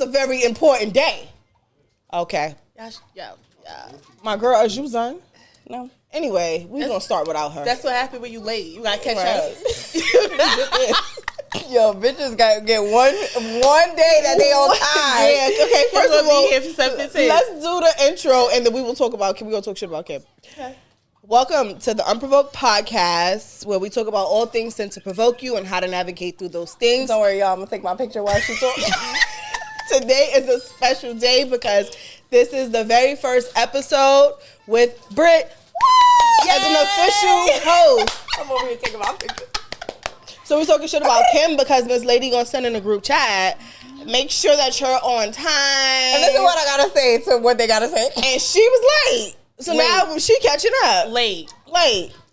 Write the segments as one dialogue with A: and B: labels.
A: is a very important day. Okay.
B: Yeah.
A: My girl, is you done?
C: No.
A: Anyway, we're going to start without her.
B: That's what happened when you late. You got to catch up.
C: Yo, bitches got to get one day that they on time.
A: Yeah, okay, first of all,
B: here for
A: let's do the intro and then we will talk about Kim. We're going to talk shit about Kim.
B: Okay.
A: Welcome to the UnProvoked podcast, where we talk about all things sent to provoke you and how to navigate through those things.
C: Don't worry, y'all. I'm going to take my picture while she talks.
A: Today is a special day because this is the very first episode with Britt as an official host.
C: I'm over here taking my picture.
A: So we're talking shit about Kim because Miss Lady gonna send in a group chat. Make sure that you're on time.
C: And this is what I gotta say to what they gotta say.
A: And she was late. So now she catching up.
B: Late.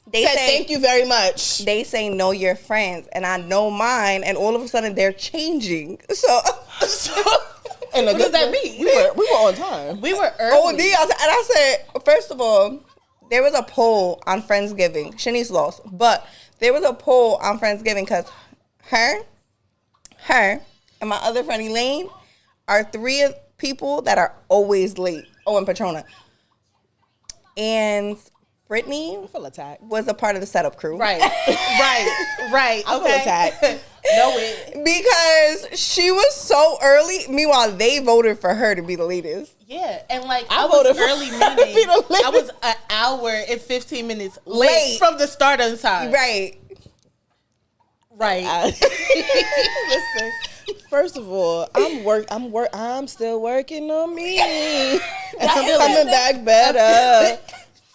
A: They said thank you very much.
C: They say know your friends, and I know mine, and all of a sudden they're changing. So
A: and
B: what does that mean?
A: We were on time.
B: We were early.
C: and I said, first of all, there was a poll on Friendsgiving. Shanice lost, but there was a poll on Friendsgiving because her, and my other friend Elaine are three people that are always late. Oh, and Patrona. And Brittany was a part of the setup crew.
B: Right.
A: I feel attacked.
B: No way.
C: Because she was so early. Meanwhile, they voted for her to be the latest.
B: Yeah, and like
A: I
B: was
A: voted for
B: early
A: her to be
B: meeting.
A: the latest.
B: I was an hour and 15 minutes late from the start of the time.
C: Right.
A: Listen. First of all, I'm still working on me. And I'm coming back better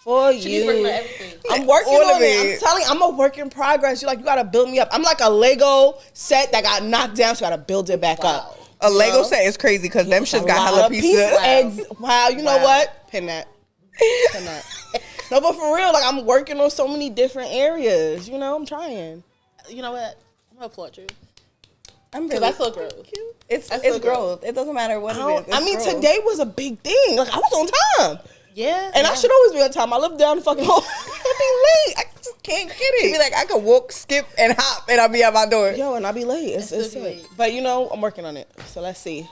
A: for you.
B: She's working on everything.
A: I'm working on it. I'm telling you, I'm a work in progress. You gotta build me up. I'm like a Lego set that got knocked down, so you gotta build it back up.
C: A Lego set is crazy because them shits got hella pieces.
A: Wow, you know what? Pin that. No, but for real, like I'm working on so many different areas. I'm trying.
B: You know what? I'm gonna applaud you.
C: I'm
B: really that's so growth.
C: It's growth. It doesn't matter what it is.
A: I mean, today was a big thing. Like I was on time.
B: Yeah.
A: And I should always be on time. I live down the fucking hall. I'd be late. I just can't get it.
C: She'd be like, I could walk, skip, and hop, and I'll be at my door.
A: Yo, and I'll be late. It's late. But I'm working on it. So let's see.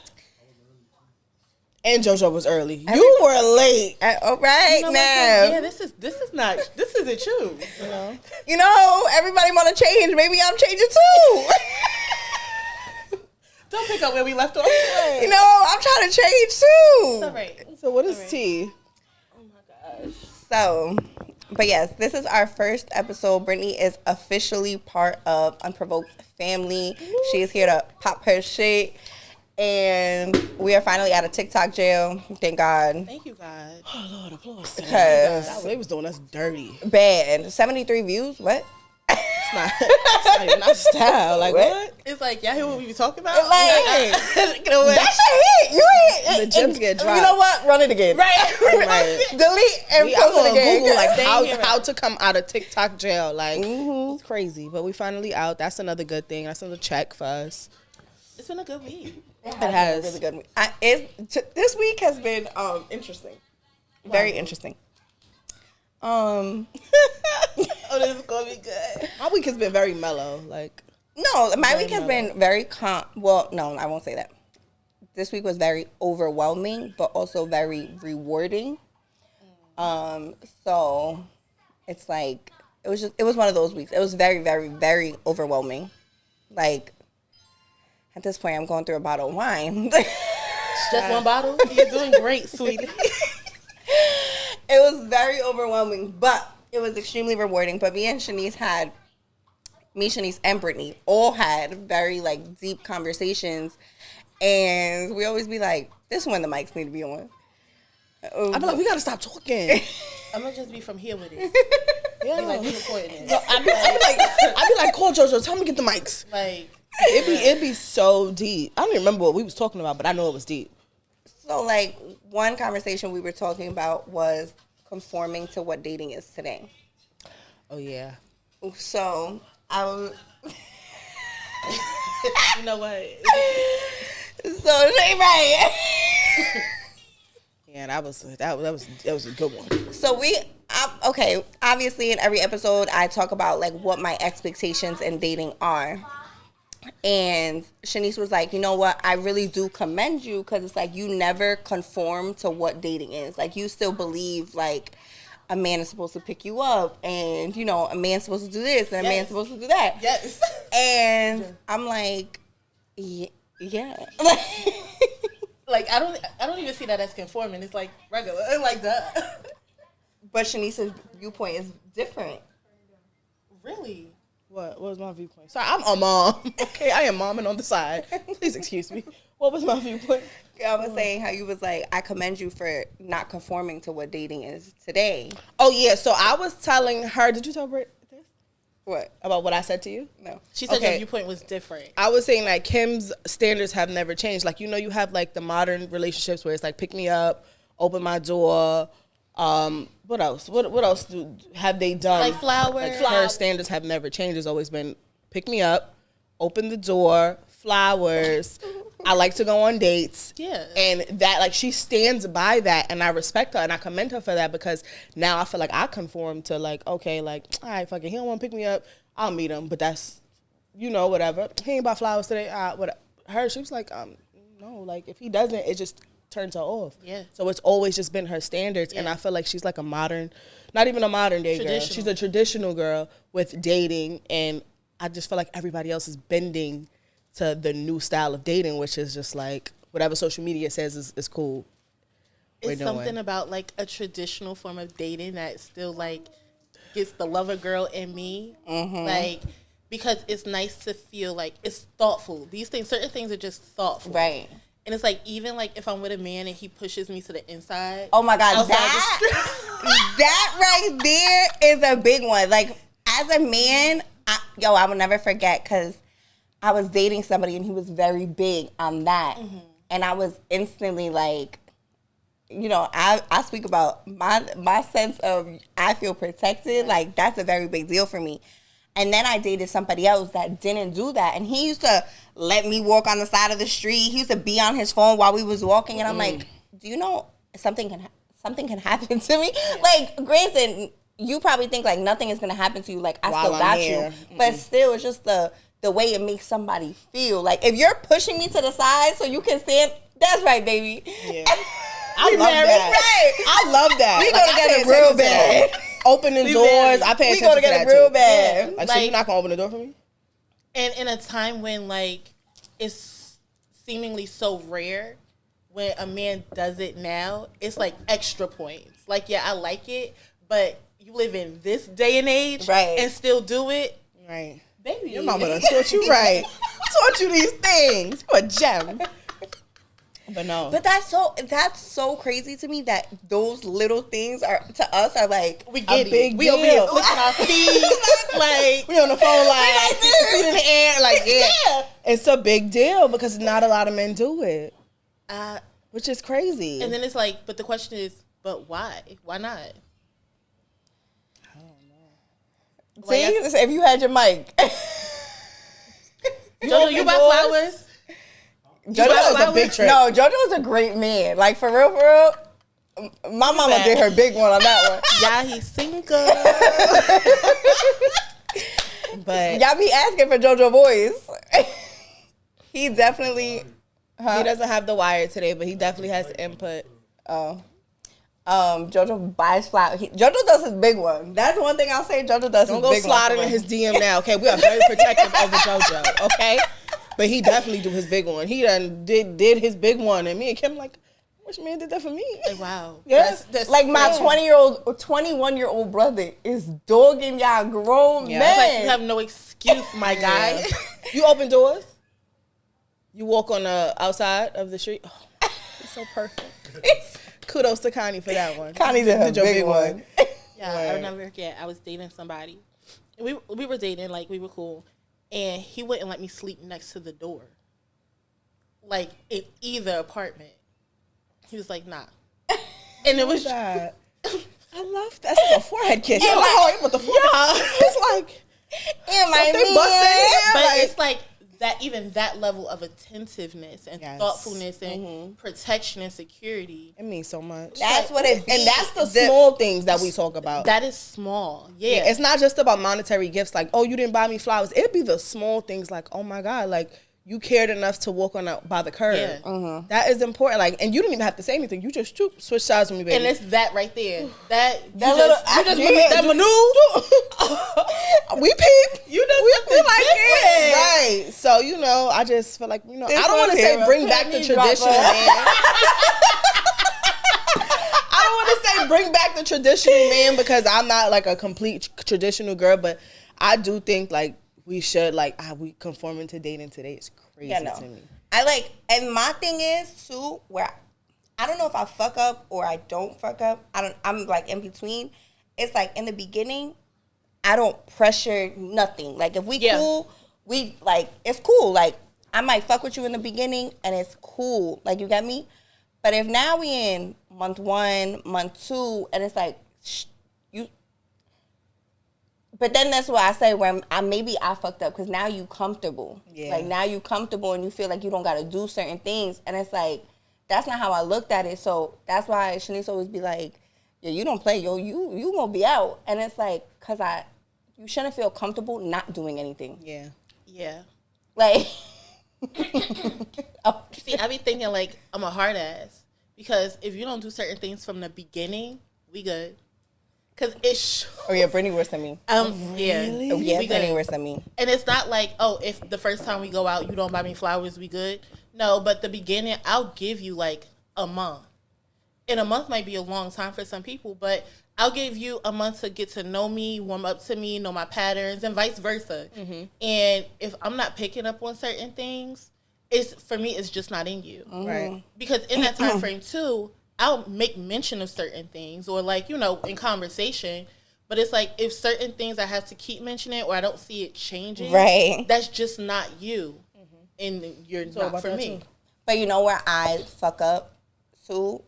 A: And JoJo was early. You were late.
C: All right now.
B: Yeah, this isn't you.
C: Everybody want to change. Maybe I'm changing too.
B: Don't pick up where we left off.
C: I'm trying to change too.
B: It's all right.
A: So what is tea?
B: Oh my gosh.
C: So, but yes, this is our first episode. Brittany is officially part of UnProvoked family. She is here to pop her shit. And we are finally out of TikTok jail. Thank God.
B: Thank you, God.
A: Oh, Lord, applause.
C: Because
A: they was doing us dirty.
C: Bad. 73 views? What?
A: It's not even our style. Like, what?
B: It's like, y'all hear what we be talking about?
C: That shit hit. You hit.
A: The gems get dropped.
C: You know what? Run it again.
B: Right.
C: Delete and post it again.
A: Google, like, how to come out of TikTok jail. Like, It's crazy. But we finally out. That's another good thing. That's another check for us.
B: It's been a good week.
C: It has been a really good week. This week has been interesting. Wow. Very interesting.
B: Oh, this is gonna be good.
A: My week has been very mellow. Like,
C: no, my week has been very calm. Well, no, I won't say that. This week was very overwhelming, but also very rewarding. So it's like it was one of those weeks. It was very, very, very overwhelming. Like, at this point, I'm going through a bottle of wine.
B: Just one bottle? You're doing great, sweetie.
C: It was very overwhelming, but it was extremely rewarding. But me, Shanice, and Brittany all had very, like, deep conversations. And we always be like, this is when the mics need to be on.
A: I'd be like, we got to stop talking.
B: I'm going to just be from here with it.
A: Yeah.
B: Like, we recording it.
A: No, I'd be like, call JoJo, tell me to get the mics.
B: Like...
A: It'd be so deep. I don't even remember what we was talking about, but I know it was deep.
C: So, like, one conversation we were talking about was conforming to what dating is today.
A: Oh, yeah.
C: So, I was...
B: You know what?
C: So, right.
A: Yeah, that was a good one.
C: So, okay, obviously in every episode I talk about, like, what my expectations in dating are. And Shanice was like, you know what? I really do commend you because it's like you never conform to what dating is. Like you still believe like a man is supposed to pick you up and, you know, a man's supposed to do this and a man's supposed to do that.
B: Yes.
C: And I'm like, yeah.
B: Like I don't even see that as conforming. It's like regular. Like that.
C: But Shanice's viewpoint is different.
B: Really?
A: What was my viewpoint? Sorry, I'm a mom. Okay, I am momming on the side. Please excuse me. What was my viewpoint?
C: I was saying how you was like, I commend you for not conforming to what dating is today.
A: Oh, yeah. So I was telling her, did you tell Britt this?
C: What?
A: About what I said to you?
C: No.
B: She said your viewpoint was different.
A: I was saying that Kim's standards have never changed. Like, you know, you have like the modern relationships where it's like pick me up, open my door. What else? What else have they done?
B: Like flowers.
A: Like her standards have never changed. It's always been pick me up, open the door, flowers. I like to go on dates.
B: Yeah.
A: And that, like, she stands by that, and I respect her, and I commend her for that because now I feel like I conform to, like, okay, like, all right, fuck it, he don't want to pick me up, I'll meet him, but that's, you know, whatever. He ain't buy flowers today, whatever. Her, she was like, no, like, if he doesn't, it just turns her off.
B: Yeah.
A: So it's always just been her standards, and I feel like she's like a modern, not even a modern day girl. She's a traditional girl with dating, and I just feel like everybody else is bending to the new style of dating, which is just like whatever social media says is cool.
B: It's something about like a traditional form of dating that still like gets the lover girl in me. Mm-hmm. Like, because it's nice to feel like it's thoughtful. These things, certain things are just thoughtful.
C: Right.
B: And it's like, even like if I'm with a man and he pushes me to the inside.
C: Oh my God, that right there is a big one. Like, as a man, I will never forget because I was dating somebody and he was very big on that. Mm-hmm. And I was instantly like, you know, I speak about my sense of I feel protected. Like, that's a very big deal for me. And then I dated somebody else that didn't do that. And he used to let me walk on the side of the street. He used to be on his phone while we was walking. And I'm like, do you know something can happen to me? Yeah. Like, granted, you probably think like nothing is going to happen to you. Like, I still got you. Mm-mm. But still, it's just the way it makes somebody feel. Like, if you're pushing me to the side so you can stand, that's right, baby. Yeah.
A: I love that. Right. I love that.
C: We go together real bad.
A: Opening doors. I pay attention to that. We go together
C: real bad.
A: Yeah. Like, so you're not going to open the door for me?
B: And in a time when, like, it's seemingly so rare, when a man does it now, it's like extra points. Like, yeah, I like it, but you live in this day and age and still do it.
A: Right.
B: Baby.
A: Your mama done taught you right. Taught you these things. You a gem. But no.
C: But that's so crazy to me that those little things are to us are like
B: we get
A: it.
B: We over here flicking our feet. Like
A: we on the phone like feet in the air. Like yeah. It's a big deal because not a lot of men do it. Which is crazy.
B: And then it's like, but the question is, but why? Why not?
C: I don't know. See, if you had your mic.
B: Jojo, you buy flowers?
C: JoJo was a big trick. No, JoJo was a great man. Like, for real. My mama did her big one on that one.
B: Yeah, he's single.
C: But y'all be asking for JoJo boys. He definitely...
A: He doesn't have the wire today, but he definitely has input.
C: Oh. JoJo buys flowers. JoJo does his big one. That's one thing I'll say. JoJo does his big one. Don't go sliding in his DM now, okay? We are very protective over JoJo, okay? But he definitely do his big one. He done did his big one, and me and Kim like, which man did that for me?
B: Like, wow.
C: Yeah. That's like my 21-year-old brother is dogging y'all grown men.
B: Like, you have no excuse, my guy.
A: You open doors? You walk on the outside of the street? Oh, it's so perfect. Kudos to Connie for that one.
C: Connie did her big one.
B: Yeah, I would never forget. I was dating somebody. We were dating, like, we were cool. And he wouldn't let me sleep next to the door. Like, in either apartment. He was like, nah. And it was...
A: that. I love that. That's like a forehead kiss. Yeah, like, with the forehead. It's like...
C: Am I mean?
B: But like, it's like, that level of attentiveness and thoughtfulness and protection and security.
A: It means so much.
C: That's what it be.
A: And that's the small things that we talk about.
B: That is small. Yeah.
A: It's not just about monetary gifts like, oh, you didn't buy me flowers. It'd be the small things like, oh my God, like you cared enough to walk by the curb.
B: Yeah.
A: That is important. Like, and you didn't even have to say anything. You just switch sides with me, baby.
B: And it's that right there. That
A: maneuver. We peep.
B: You know
A: we like it. Right. So, you know, I just feel like, you know, I don't want to say bring back the traditional man. I don't want to say bring back the traditional man because I'm not like a complete traditional girl, but I do think like we should we conforming to dating today is crazy to me.
C: I like, and my thing is too, where I don't know if I fuck up or I don't fuck up. I'm like in between. It's like in the beginning, I don't pressure nothing. Like if we cool, we like it's cool. Like I might fuck with you in the beginning and it's cool. Like you got me. But if now we in month 1, month 2, and it's like you. But then that's why I say when maybe I fucked up because now you comfortable. Yeah. Like now you comfortable and you feel like you don't got to do certain things. And it's like, that's not how I looked at it. So that's why Shanice always be like, yeah, you don't play, yo, you gonna be out. And it's like, cause you shouldn't feel comfortable not doing anything.
A: Yeah.
B: Yeah.
C: Like.
B: See, I be thinking like I'm a hard ass because if you don't do certain things from the beginning, we good. Cause it's
C: oh yeah, Brittany worse than me.
B: Really?
C: Yeah, Brittany worse than me.
B: And it's not like, oh, if the first time we go out you don't buy me flowers, we good. No, but the beginning I'll give you like a month. And a month might be a long time for some people, but I'll give you a month to get to know me, warm up to me, know my patterns, and vice versa. Mm-hmm. And if I'm not picking up on certain things, for me it's just not in you,
A: right?
B: Because in that time frame too, I'll make mention of certain things or like, you know, in conversation, but it's like if certain things I have to keep mentioning or I don't see it changing,
C: right?
B: That's just not you, and you're not for me.
C: But you know where I fuck up too?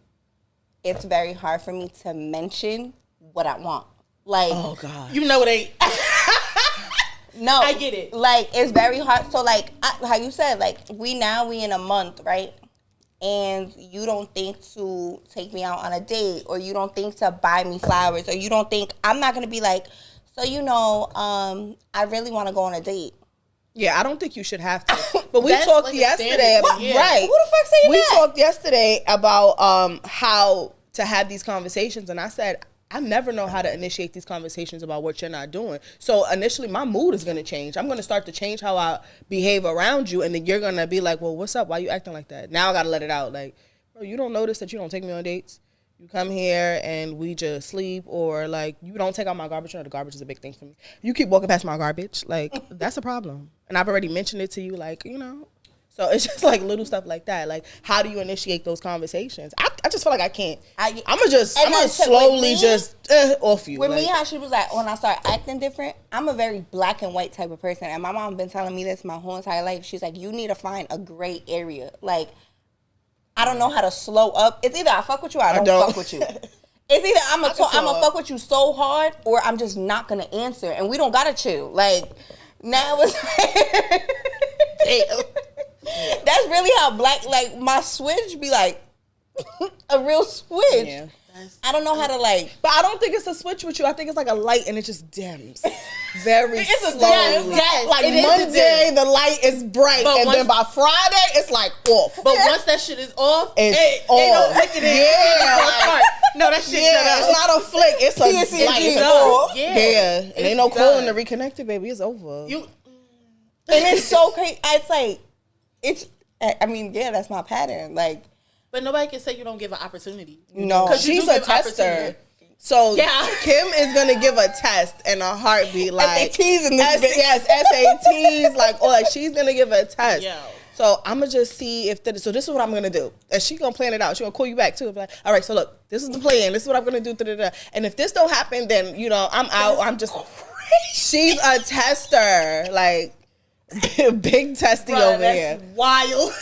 C: It's very hard for me to mention what I want. Like,
A: oh God,
B: you know it ain't.
C: No,
B: I get it.
C: Like it's very hard. So like how you said, like we in a month, right? And you don't think to take me out on a date, or you don't think to buy me flowers, or you don't think I'm not gonna be like, so you know, I really want to go on a date.
A: Yeah, I don't think you should have to. But we talked
B: like
A: yesterday about right.
C: Who the fuck saying that?
A: We talked yesterday about how to have these conversations, and I said I never know how to initiate these conversations about what you're not doing. So initially, my mood is gonna change. I'm gonna start to change how I behave around you, and then you're gonna be like, "Well, what's up? Why you acting like that?" Now I gotta let it out. Like, bro, you don't notice that you don't take me on dates. You come here and we just sleep, or like you don't take out my garbage. You know, the garbage is a big thing for me. You keep walking past my garbage, like that's a problem. And I've already mentioned it to you, like, you know. So it's just like little stuff like that. Like, how do you initiate those conversations? I just feel like I can't. I'm gonna slowly just off you.
C: With me, how she was like, when I start acting different, I'm a very black and white type of person. And my mom been telling me this my whole entire life. She's like, you need to find a gray area. Like, I don't know how to slow up. It's either I fuck with you or I don't fuck with you. It's either I'm gonna fuck with you so hard or I'm just not gonna answer. And we don't gotta chill. Like, now it's that's really how black, like, my switch be like a real switch. Yeah. I don't know how to like.
A: But I don't think it's a switch with you. I think it's like a light and it just dims very slowly.
B: Yes,
A: like Monday, the light is bright, and then by Friday, it's like off.
B: But once that shit is off,
A: it's off.
B: No, that shit.
A: It's not a flick. It's a light. It's off. Yeah. And ain't no calling to reconnect it, baby. It's over.
C: And it's so crazy. It's like, I mean, yeah, that's my pattern. Like.
B: But nobody can say you don't give an opportunity.
A: No, because she's a tester. So Kim is gonna give a test in a heartbeat, like
C: SATs in this bitch.
A: Yes, SATs, like she's gonna give a test. Yo. So I'm gonna just see if so this is what I'm gonna do, and she's gonna plan it out. She's gonna call you back too. Like, all right, so look, this is the plan. This is what I'm gonna do. And if this don't happen, then you know I'm out. I'm just crazy. She's a tester, like big testy over
B: that's
A: here.
B: Wild.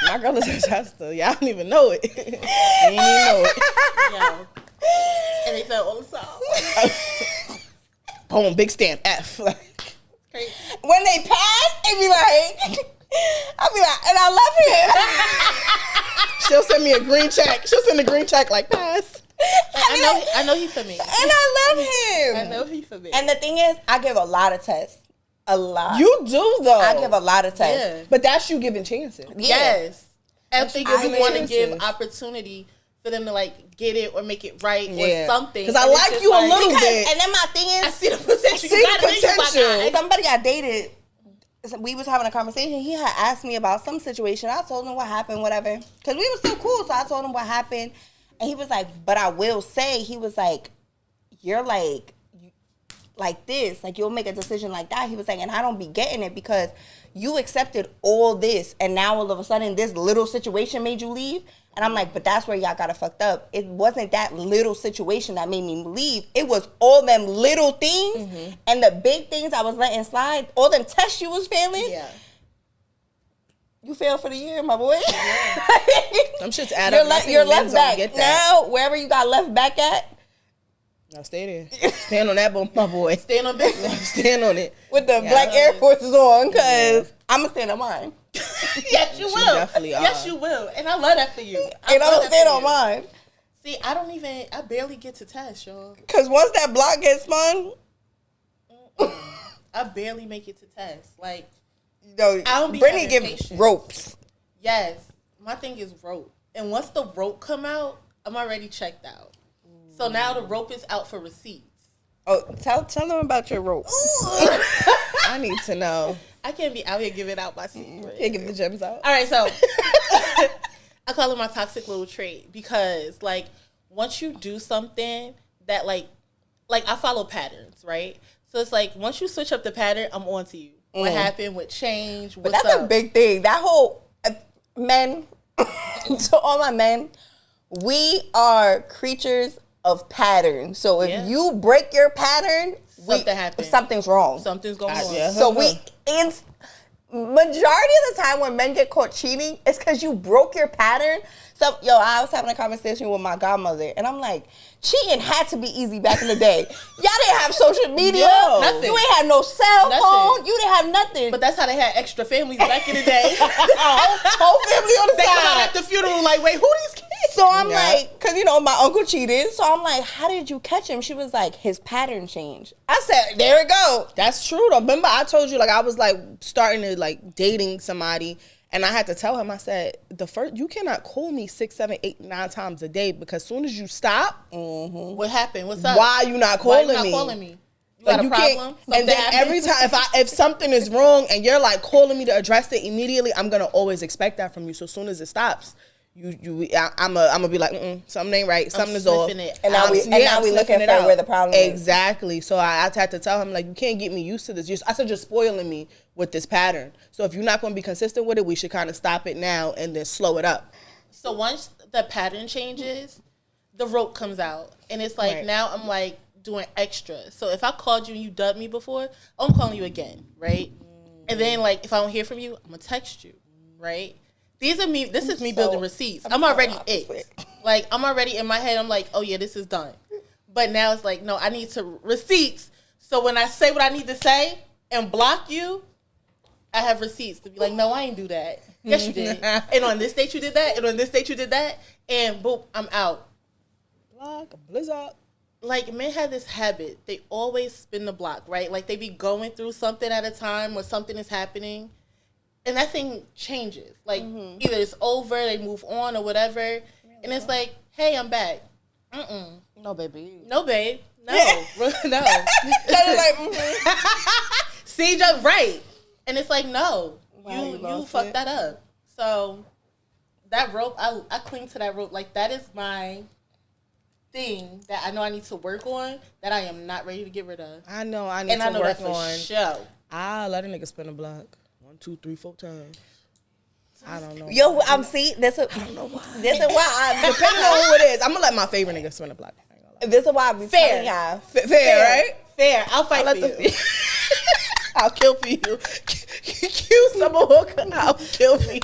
A: My girl is a tester. Y'all don't even know it. You ain't even know it.
B: Yo. And they felt on the song.
A: Boom, big stamp, F.
B: Crazy.
C: When they pass, it be like, I'll be like, and I love him.
A: She'll send me a green check. She'll send a green check like pass.
B: I know he's for me.
C: And I love him.
B: I know he's for me.
C: And the thing is, I give a lot of tests. A lot.
A: You do though.
C: I give a lot of tests.
B: Yeah.
A: But that's you giving chances.
B: Yes. I think
A: you
B: if
A: giving
B: you want to
A: chances.
B: give opportunity for them to like get it or make it right or something.
A: Because I
B: And it's
A: like
B: just
A: you a little bit.
C: And then my thing is,
B: I see the potential.
A: See
B: You got
A: the
B: it in you, my
A: potential.
B: guy.
C: somebody I dated, we was having a conversation. He had asked me about some situation. I told him what happened, whatever. Because we were so cool. So I told him what happened. And he was like, but I will say, he was like, you're like this. Like, you'll make a decision like that. He was like, and I don't be getting it because you accepted all this. And now all of a sudden this little situation made you leave. And I'm like, but that's where y'all got it fucked up. It wasn't that little situation that made me leave. It was all them little things. Mm-hmm. And the big things I was letting slide. All them tests you was failing.
B: Yeah.
C: You failed for the year, my boy.
B: Yeah.
A: Them shits add up.
C: You're left back. Now, wherever you got left back at.
A: Now stay there. Stand on that, my boy.
B: Stand on business.
A: Stand on it.
C: With the black Air Forces on, because I'm going to stand on mine.
B: Yes, you will.
A: Definitely are.
B: Yes, you will. And I love that for you.
C: And I'm going to stand on mine.
B: See, I barely get to test, y'all.
C: Because once that block gets spun.
B: I barely make it to test. Like,
C: No,
B: I don't be
C: Brittany
B: having
C: give
B: patience.
C: ropes.
B: Yes, my thing is rope. And once the rope come out, I'm already checked out. So now the rope is out for receipts.
C: Oh, tell them about your rope.
A: I need to know.
B: I can't be out here giving out my secret.
A: Can't give the gems out.
B: All right, so I call it my toxic little trait because, like, once you do something that, like I follow patterns, right? So it's like once you switch up the pattern, I'm on to you. What happened? What changed?
C: But
B: What's
C: that's
B: up?
C: a big thing. That whole men, to all my men, we are creatures of pattern. So if you break your pattern,
B: Something happened.
C: Something's wrong.
B: Something's going on.
A: Yeah.
C: So majority of the time when men get caught cheating, it's because you broke your pattern. So, I was having a conversation with my godmother, and I'm like, cheating had to be easy back in the day. Y'all didn't have social media.
B: Nothing.
C: You ain't have no cell phone. You didn't have nothing.
B: But that's how they had extra families back in the day.
C: whole family on the
B: They come out
C: side.
B: at the funeral like, wait, who these kids?
C: So I'm like, because, my uncle cheated. So I'm like, how did you catch him? She was like, his pattern changed. I said, there it go.
A: That's true though. Remember I told you like I was like starting to like dating somebody and I had to tell him, I said, you cannot call me 6, 7, 8, 9 times a day because as soon as you stop,
B: What happened? What's up?
A: why are you not
B: Why
A: calling
B: you not
A: me?
B: calling me? You
A: Like
B: got a
A: you
B: problem?
A: can't,
B: Something
A: and then
B: happened?
A: every time if something is wrong and you're like calling me to address it immediately, I'm gonna always expect that from you. So as soon as it stops, I'm gonna be like, something ain't right, something is off.
B: It.
C: And now we looking for where the problem is.
A: Exactly. So I had to tell him like, you can't get me used to this. I said you're spoiling me with this pattern. So if you're not gonna be consistent with it, we should kind of stop it now and then slow it up.
B: So once the pattern changes, the rope comes out, and it's like now I'm like doing extra. So if I called you and you dubbed me before, I'm calling you again, right? And then like if I don't hear from you, I'm gonna text you, right? This is me building receipts. I'm already Like I'm already in my head. I'm like, oh yeah, this is done. But now it's like, no, I need to receipts. So when I say what I need to say and block you, I have receipts to be like, no, I ain't do that. Yes, you did. And on this date you did that. And on this date you did that. And boom, I'm out.
A: Block, blizzard.
B: Like men have this habit. They always spin the block, right? Like they be going through something at a time or something is happening. And that thing changes. Like, either it's over, they move on or whatever. And it's like, hey, I'm back.
A: No, baby.
B: No, babe. No. No. See, just right. And it's like, no. You fucked that up. So, that rope, I cling to that rope. Like, that is my thing that I know I need to work on that I am not ready to get rid of.
A: I know I need
B: and
A: to
B: I know
A: work
B: that for
A: on.
B: sure.
A: I let a nigga spin a block 1, 2, 3, 4 times. I don't know.
C: This is why I'm
A: Depending on who it is, I'm gonna let my favorite nigga spin a block.
C: This is why I'm
B: Fair.
A: Fair, right?
B: Fair. I'll fight for you.
A: I'll kill for you. Cue Summer Walker. I'll kill for you.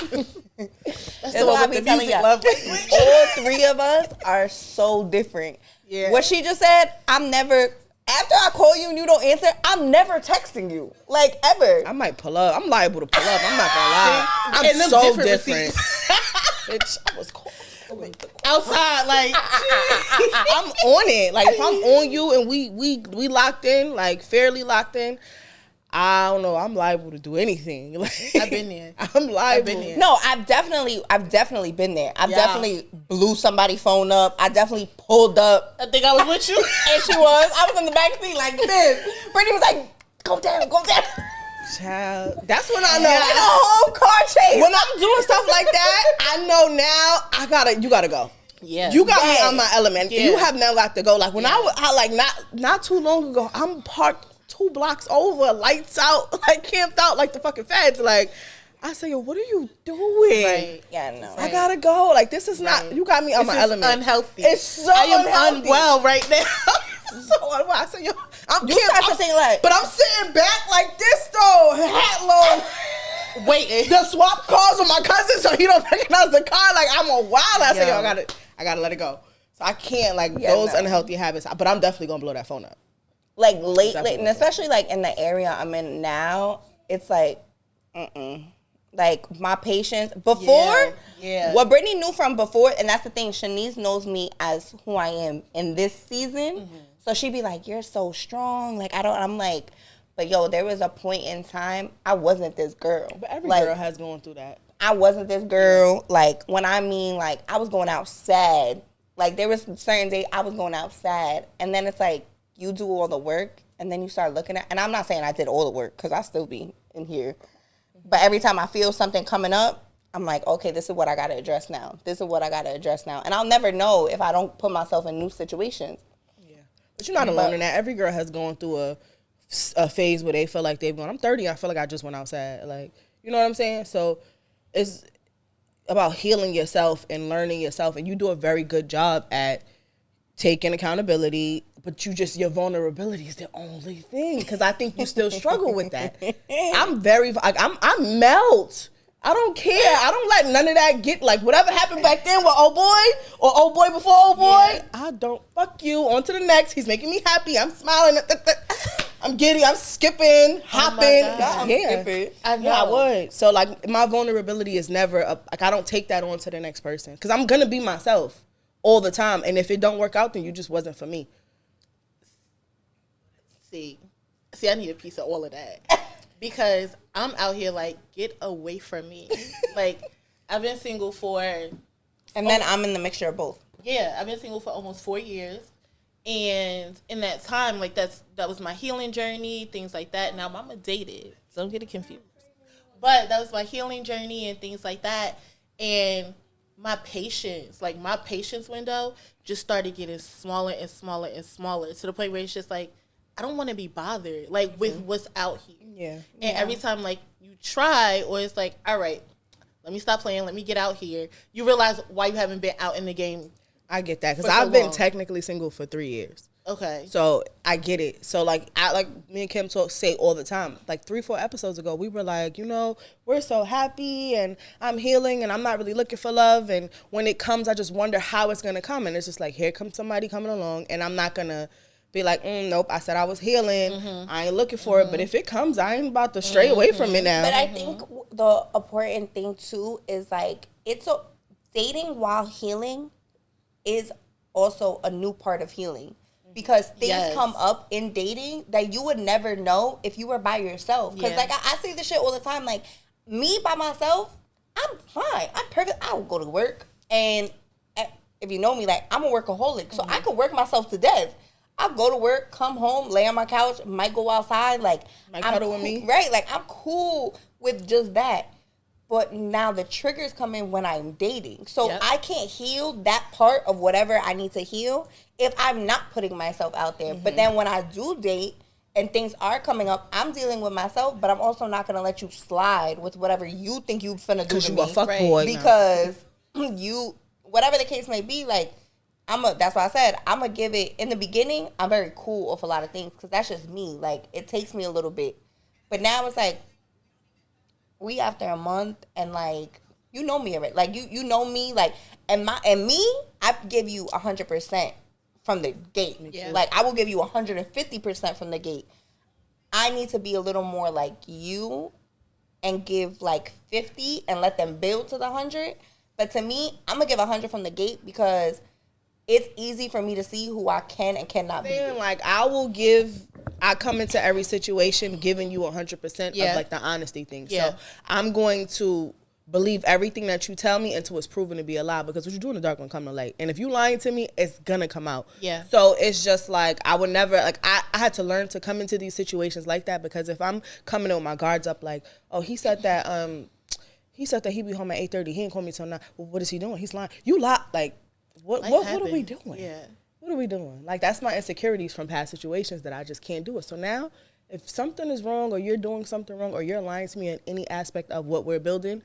B: That's the one with the music love.
C: All three of us are so different.
A: Yeah.
C: What she just said, I'm never after I call you and you don't answer, I'm never texting you. Like, ever.
A: I might pull up. I'm liable to pull up. I'm not gonna lie. I'm
B: And them
A: so
B: different
A: different. Bitch, I was cool.
B: outside, like
A: I'm on it. Like, if I'm on you and we locked in, like fairly locked in, I don't know. I'm liable to do anything. Like,
B: I've been there.
A: I'm liable.
B: I've been there.
C: No, I've definitely been there. I've definitely blew somebody's phone up. I definitely pulled up.
B: I think I was with you.
C: And she was. I was in the back seat like this. Brittany was like, go down, go down.
A: Child, that's when I know.
C: In a whole car chase.
A: When I'm doing stuff like that, I know now you gotta go.
B: Yeah.
A: You got me on my element.
B: Yeah.
A: You have now got to go. Like when I like not too long ago, I'm parked 2 blocks over, lights out, like camped out like the fucking feds. Like I say, yo, what are you doing?
B: Right.
C: Yeah, no.
A: I gotta go. Like this is not. You got me on my element.
B: Unhealthy.
A: It's so
B: I am
A: unhealthy.
B: unwell right now.
A: So unwell. I say, yo, I'm
C: You
A: camped
C: start to
A: out,
C: think like,
A: but I'm sitting back like this though, hat low.
B: Wait.
A: The swap calls with my cousin so he don't recognize the car. Like I'm a wild. I say, yo, I gotta let it go. So I can't those unhealthy habits. But I'm definitely gonna blow that phone up.
C: like lately, and especially like in the area I'm in now, it's like, like my patience before.
B: Yeah.
C: What Brittany knew from before, and that's the thing. Shanice knows me as who I am in this season, so she'd be like, "You're so strong." Like I'm like, but yo, there was a point in time I wasn't this girl.
A: But every
C: like,
A: girl has gone through that.
C: I wasn't this girl. Like when I mean, like I was going out sad. Like there was certain days I was going out sad, and then it's like you do all the work, and then you start looking at. And I'm not saying I did all the work because I still be in here, but every time I feel something coming up, I'm like, okay, this is what I got to address now. This is what I got to address now, and I'll never know if I don't put myself in new situations.
A: Yeah, but you're not alone in that. Every girl has gone through a phase where they feel like they've gone. I'm 30. I feel like I just went outside. Like, you know what I'm saying? So it's about healing yourself and learning yourself, and you do a very good job at taking accountability, but your vulnerability is the only thing, because I think you still struggle with that. I melt. I don't care. I don't let none of that get, like, whatever happened back then with old boy or old boy before old boy, I don't, fuck you, on to the next. He's making me happy. I'm smiling. I'm giddy. I'm skipping, hopping.
C: I'm skipping.
B: I know.
A: Yeah, I would. So, like, my vulnerability is never, like, I don't take that on to the next person, because I'm going to be myself all the time. And if it don't work out, then you just wasn't for me.
B: See, I need a piece of all of that. Because I'm out here like, get away from me. Like, I've been single for...
C: And then I'm in the mixture of both.
B: Yeah, I've been single for almost 4 years. And in that time, like, that was my healing journey, things like that. Now, mama dated, so don't get it confused. But that was my healing journey and things like that. And my patience window just started getting smaller and smaller and smaller, to the point where it's just like, I don't want to be bothered, like, with what's out here.
A: Yeah.
B: And every time, like, you try, or it's like, all right, let me stop playing, let me get out here, you realize why you haven't been out in the game.
A: I get that, because
B: For so
A: I've been
B: long.
A: technically single for 3 years.
B: Okay.
A: So I get it. So like me and Kim say all the time, like 3-4 episodes ago, we were like, we're so happy and I'm healing and I'm not really looking for love. And when it comes, I just wonder how it's going to come. And it's just like, here comes somebody coming along, and I'm not going to be like, nope, I said I was healing. I ain't looking for it. But if it comes, I ain't about to stray away from it now.
C: But I think the important thing too is like, dating while healing is also a new part of healing, because things come up in dating that you would never know if you were by yourself. Because like I say this shit all the time, like, me by myself, I'm fine, I'm perfect. I will go to work, and if you know me, like, I'm a workaholic, so I could work myself to death. I go to work, come home, lay on my couch, might go outside, like,
A: Might cuddle with me.
C: Right, like, I'm cool with just that. But now the triggers come in when I'm dating. So I can't heal that part of whatever I need to heal if I'm not putting myself out there. But then when I do date and things are coming up, I'm dealing with myself, but I'm also not going to let you slide with whatever you think you finna do to
A: you
C: me.
A: a fuck boy.
C: Because whatever the case may be, like, that's why I said, I'm going to give it, in the beginning, I'm very cool with a lot of things, because that's just me. Like, it takes me a little bit. But now it's like, we after a month, and like, you know me already. Like, you know me, like, and me, I give you 100% from the gate.
B: Yeah.
C: Like, I will give you 150% from the gate. I need to be a little more like you and give like 50 and let them build to the 100. But to me, I'm going to give 100 from the gate because it's easy for me to see who I can and cannot be.
A: Like, I come into every situation giving you 100% of like the honesty thing.
B: Yeah.
A: So I'm going to believe everything that you tell me until it's proven to be a lie, because what you do in the dark gonna come to light. And if you lying to me, it's gonna come out.
B: Yeah.
A: So it's just like, I would never, like, I had to learn to come into these situations like that, because if I'm coming in with my guards up, like, oh, he said that he'd be home at 8:30. He ain't call me till 9. Well, what is he doing? He's lying. You lie. Like, what are we doing?
B: Yeah.
A: What are we doing? Like, that's my insecurities from past situations that I just can't do it. So now, if something is wrong, or you're doing something wrong, or you're lying to me in any aspect of what we're building,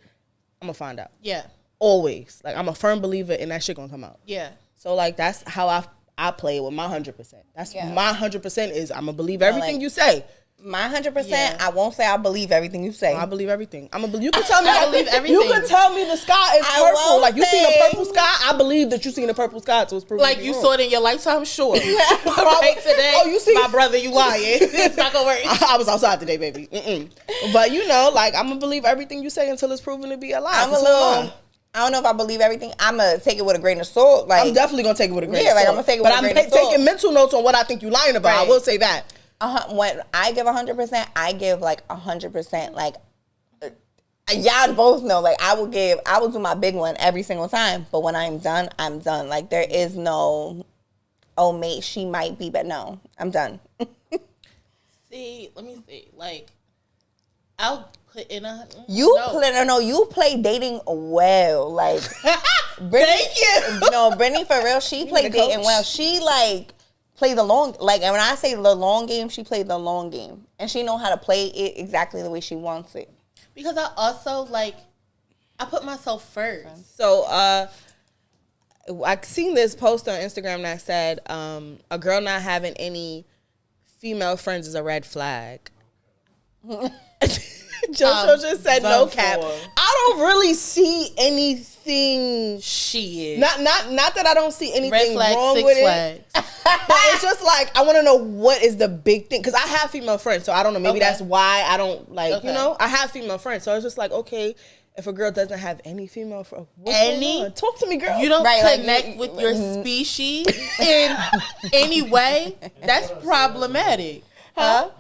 A: I'm gonna find out.
B: Yeah.
A: Always. Like, I'm a firm believer in that shit gonna come out.
B: Yeah.
A: So, like, that's how I play it with my 100%. That's my 100% is I'm gonna believe everything
C: like,
A: you say.
C: My 100%, I won't say I believe everything you say.
A: I believe everything. You can tell me
B: I believe everything.
A: You can tell me the sky is purple. Like, you seen a purple sky? I believe that you seen a purple sky, so it's proven.
B: Like, you saw it in your lifetime? Sure.
A: Right today. Oh, you see
B: my brother, you lying. It's not gonna work.
A: I was outside today, baby. But, you know, like, I'm gonna believe everything you say until it's proven to be a lie.
C: I don't know if I believe everything. I'm gonna take it with a grain of salt. Like,
A: I'm definitely gonna take it with a grain of salt.
C: Yeah, like, I'm gonna take it with a grain of salt.
A: But I'm taking mental notes on what I think you're lying about.
C: Right.
A: I will say that.
C: When I give 100%, I give like 100%. Like, y'all both know, like, I will do my big one every single time. But when I'm done, I'm done. Like, there is no, oh, mate, she might be, but no, I'm done.
B: See, let me see. Like, I'll put in a.
C: You play dating well. Like,
A: Thank you.
C: No, Brittany, for real, she played dating well. She, like, play the long, like, and when I say the long game, she played the long game, and she know how to play it exactly the way she wants it.
B: Because I also, like, I put myself first.
A: So I seen this post on Instagram that said a girl not having any female friends is a red flag. JoJo just said no cap. I don't really see anything.
B: Shit.
A: Not that I don't see anything
B: flag,
A: wrong
B: Six
A: with
B: Flags.
A: it. But it's just like, I want to know what is the big thing, because I have female friends, so I don't know. Maybe that's why I don't like. You know, I have female friends, so it's just like, okay, if a girl doesn't have any female friends, talk to me, girl.
B: You don't connect with your species in any way. That's problematic, huh?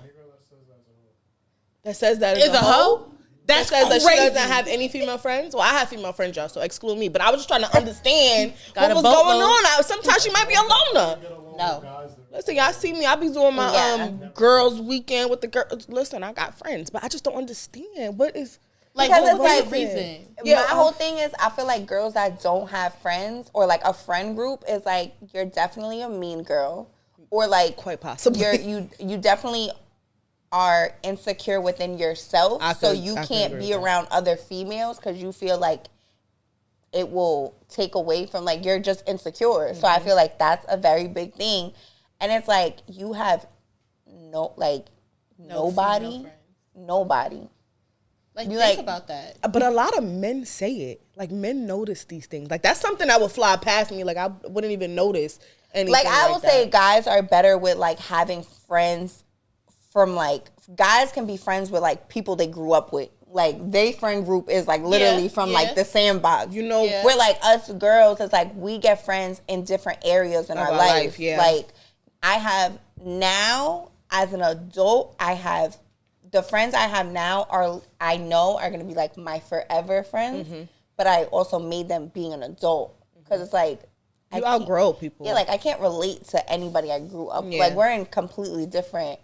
A: That says that
B: is a hoe? That
A: says
B: crazy.
A: That she doesn't have any female friends. Well, I have female friends, y'all, so exclude me. But I was just trying to understand what was going on. Sometimes she might be a loner.
B: No.
A: Listen, y'all see me. I be doing my girls' weekend with the girls. Listen, I got friends, but I just don't understand what is.
B: Like,
C: because
B: what is the reason?
C: Yeah, my whole thing is, I feel like girls that don't have friends or like a friend group is like, you're definitely a mean girl, or like
A: quite possibly
C: you definitely are insecure within yourself, so you can't be around other females because you feel like it will take away from, like, you're just insecure. Mm-hmm. So I feel like that's a very big thing, and it's like you have nobody.
B: Like, think about that.
A: But a lot of men say it. Like, men notice these things. Like, that's something that would fly past me. Like, I wouldn't even notice anything.
C: Like, I would say guys are better with, like, having friends from, like, guys can be friends with, like, people they grew up with. Like, their friend group is, like, literally from, like, the sandbox. You know, we're, like, us girls, it's like we get friends in different areas in our life. Like, I have now, as an adult, the friends I have now I know are going to be, like, my forever friends. Mm-hmm. But I also made them being an adult. Because it's like,
A: you outgrow people.
C: Yeah, like, I can't relate to anybody I grew up with. Like, we're in completely different.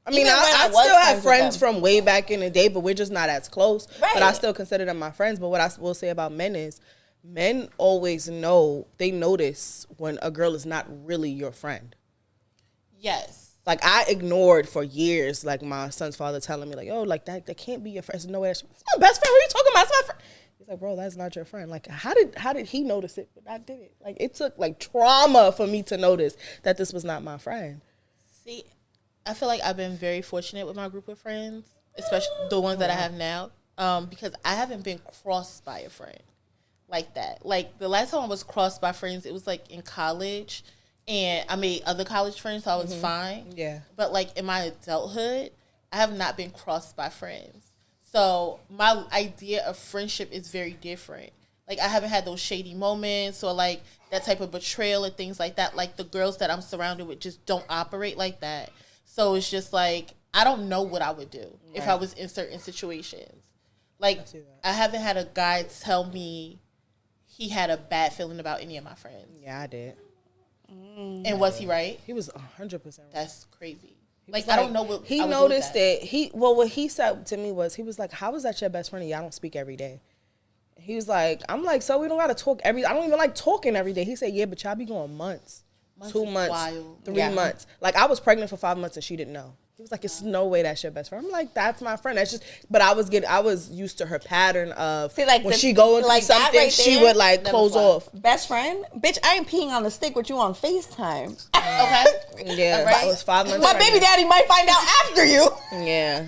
A: I mean, I still have friends from way back in the day, but we're just not as close. Right. But I still consider them my friends. But what I will say about men is, men always they notice when a girl is not really your friend.
B: Yes.
A: Like, I ignored for years, like, my son's father telling me, like, oh, like, that can't be your friend. No way. That's my best friend. What are you talking about? It's my friend. He's like, bro, that's not your friend. Like, how did he notice it? But I did it. Like, it took, like, trauma for me to notice that this was not my friend.
B: See, I feel like I've been very fortunate with my group of friends, especially the ones that I have now, because I haven't been crossed by a friend like that. Like, the last time I was crossed by friends, it was, like, in college, and I made other college friends, so I was fine.
A: Yeah.
B: But like in my adulthood, I have not been crossed by friends. So my idea of friendship is very different. Like I haven't had those shady moments or like that type of betrayal and things like that. Like the girls that I'm surrounded with just don't operate like that. So it's just like I don't know what I would do if I was in certain situations. Like I haven't had a guy tell me he had a bad feeling about any of my friends.
A: Yeah, I did.
B: And was he right?
A: He was 100% right.
B: That's crazy. Like I don't know what
A: he
B: I would
A: noticed
B: do with
A: that. What he said to me was, he was like, "How is that your best friend and y'all don't speak every day?" He was like, "I'm like, so we don't gotta talk I don't even like talking every day." He said, "Yeah, but y'all be going months, 2 months,
B: wild.
A: 3 months. Like I was pregnant for 5 months and she didn't know." He was like, "It's no way that's your best friend." I'm like, "That's my friend." That's just. But I was used to her pattern of when she going through something, right she would like close off.
C: Best friend, bitch. I ain't peeing on the stick with you on FaceTime.
B: Okay.
A: Yeah,
B: right.
A: I was 5 months.
C: My baby daddy might find out after you.
A: Yeah.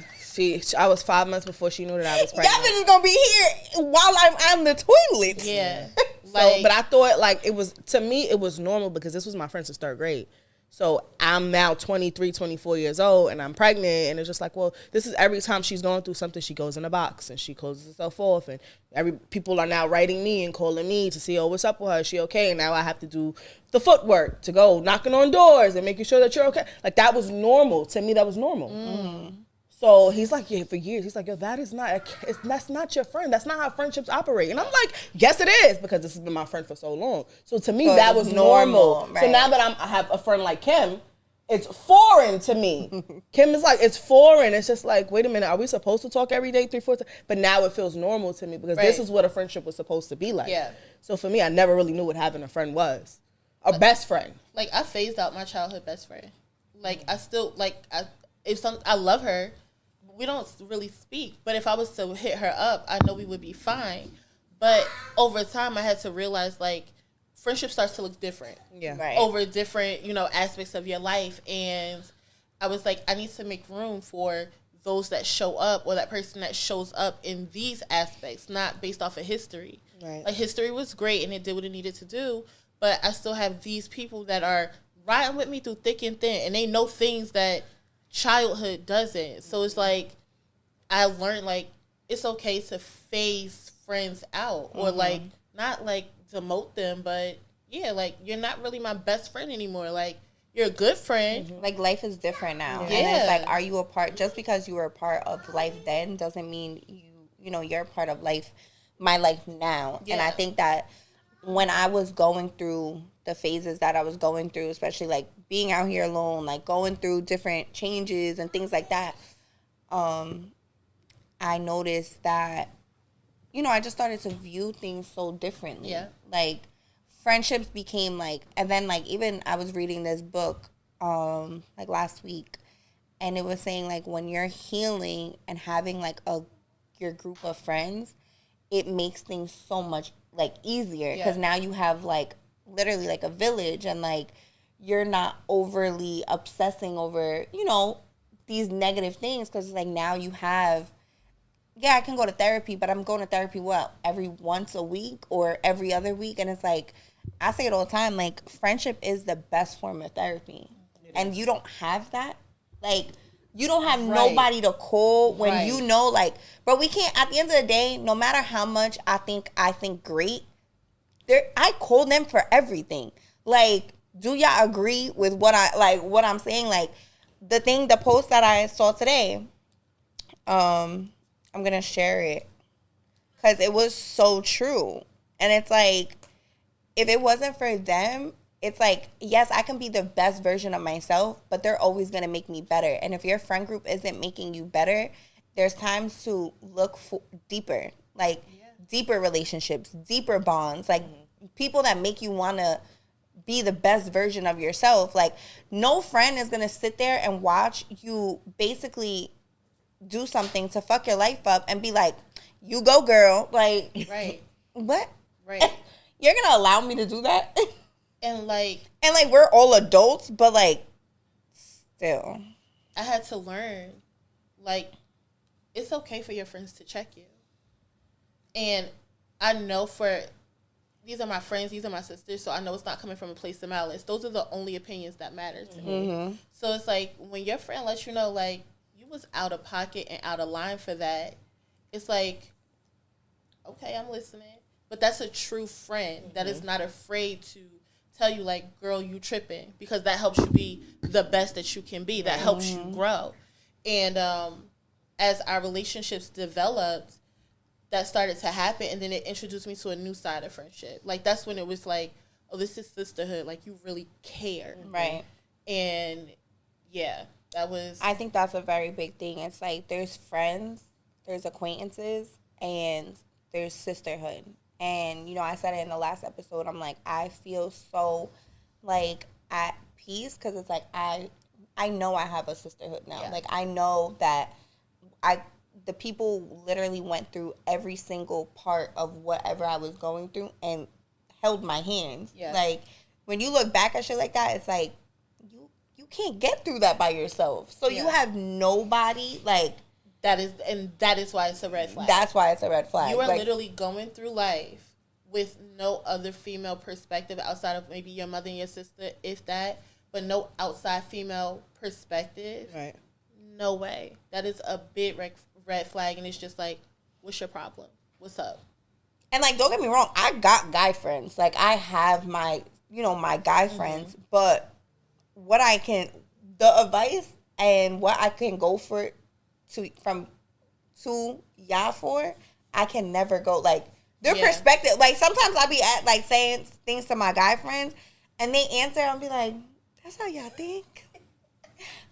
A: I was 5 months before she knew that I was pregnant.
C: Y'all bitch is gonna be here while I'm on the toilet.
B: Yeah.
A: So, but I thought like it was, to me, it was normal because this was my friend since third grade. So I'm now 23, 24 years old and I'm pregnant, and it's just like, well, this is every time she's going through something, she goes in a box and she closes herself off, and people are now writing me and calling me to see, oh, what's up with her? Is she okay? And now I have to do the footwork to go knocking on doors and making sure that you're okay. Like that was normal. To me, that was normal. So he's like, yeah, for years, he's like, yo, that's not your friend. That's not how friendships operate. And I'm like, yes, it is, because this has been my friend for so long. So to me, that was normal. Right. So now that I have a friend like Kim, it's foreign to me. Kim is like, it's foreign. It's just like, wait a minute, are we supposed to talk every day, 3-4 times? But now it feels normal to me because this is what a friendship was supposed to be like.
B: Yeah. So
A: for me, I never really knew what having a friend was. A best friend.
B: Like I phased out my childhood best friend. Like I still I love her. We don't really speak, but if I was to hit her up, I know we would be fine. But over time, I had to realize, like, friendship starts to look different.
A: Yeah.
C: Right.
B: Over different, aspects of your life. And I was like, I need to make room for those that show up, or that person that shows up in these aspects, not based off of history.
A: Right.
B: Like, history was great, and it did what it needed to do, but I still have these people that are riding with me through thick and thin, and they know things that childhood doesn't. So it's like I learned, like, it's okay to phase friends out, or like not like demote them, but yeah, like you're not really my best friend anymore. Like you're a good friend.
C: Like life is different now.
B: Yeah.
C: And it's like, are you a part, just because you were a part of life then doesn't mean you're a part of my life now.
B: Yeah.
C: And I think that when I was going through the phases that I was going through, especially like being out here alone, like going through different changes and things like that, I noticed that, I just started to view things so differently.
B: Yeah.
C: Like friendships became like, and then like even I was reading this book like last week, and it was saying like when you're healing and having like your group of friends, it makes things so much like easier, because now you have like literally like a village, and like you're not overly obsessing over these negative things, because like now you have, I can go to therapy, but I'm going to therapy every once a week or every other week, and it's like I say it all the time, like friendship is the best form of therapy, and you don't have that, like you don't have nobody to call when like, but we can't, at the end of the day, no matter how much I think great, I call them for everything. Like, do y'all agree with what I'm saying? Like, the post that I saw today, I'm going to share it because it was so true. And it's like, if it wasn't for them, it's like, yes, I can be the best version of myself, but they're always going to make me better. And if your friend group isn't making you better, there's times to look for deeper, like deeper relationships, deeper bonds, like people that make you want to be the best version of yourself. Like no friend is going to sit there and watch you basically do something to fuck your life up and be like, you go girl. Like, what?
B: Right.
C: You're going to allow me to do that?
B: And like
C: we're all adults, but like still,
B: I had to learn, like, it's okay for your friends to check you. And I know for these are my friends, these are my sisters, so I know it's not coming from a place of malice. Those are the only opinions that matter to me. So it's like when your friend lets you know, like, you was out of pocket and out of line for that, it's like, okay, I'm listening. But that's a true friend that is not afraid to tell you, like, girl, you tripping, because that helps you be the best that you can be. That helps you grow. And as our relationships developed, that started to happen, and then it introduced me to a new side of friendship. Like, that's when it was like, oh, this is sisterhood. Like, you really care.
C: Right.
B: And, yeah, that was...
C: I think that's a very big thing. It's like there's friends, there's acquaintances, and there's sisterhood. And, you know, I said it in the last episode. I'm like, I feel so, like, at peace, because it's like I know I have a sisterhood now. Yeah. Like, I know that the people literally went through every single part of whatever I was going through and held my hands. Yeah. Like, when you look back at shit like that, it's like, you can't get through that by yourself. So you have nobody, like...
B: That is why it's a red flag.
C: That's why it's a red flag.
B: You are literally going through life with no other female perspective outside of maybe your mother and your sister, if that, but no outside female perspective.
A: Right.
B: No way. That is a big red flag, and it's just like, what's your problem? What's up?
C: And, like, don't get me wrong, I got guy friends. Like, I have my guy friends, but the advice and what I can go for to y'all for, I can never go, like, their perspective. Like, sometimes I'll be saying things to my guy friends, and they answer, I'll be like, that's how y'all think?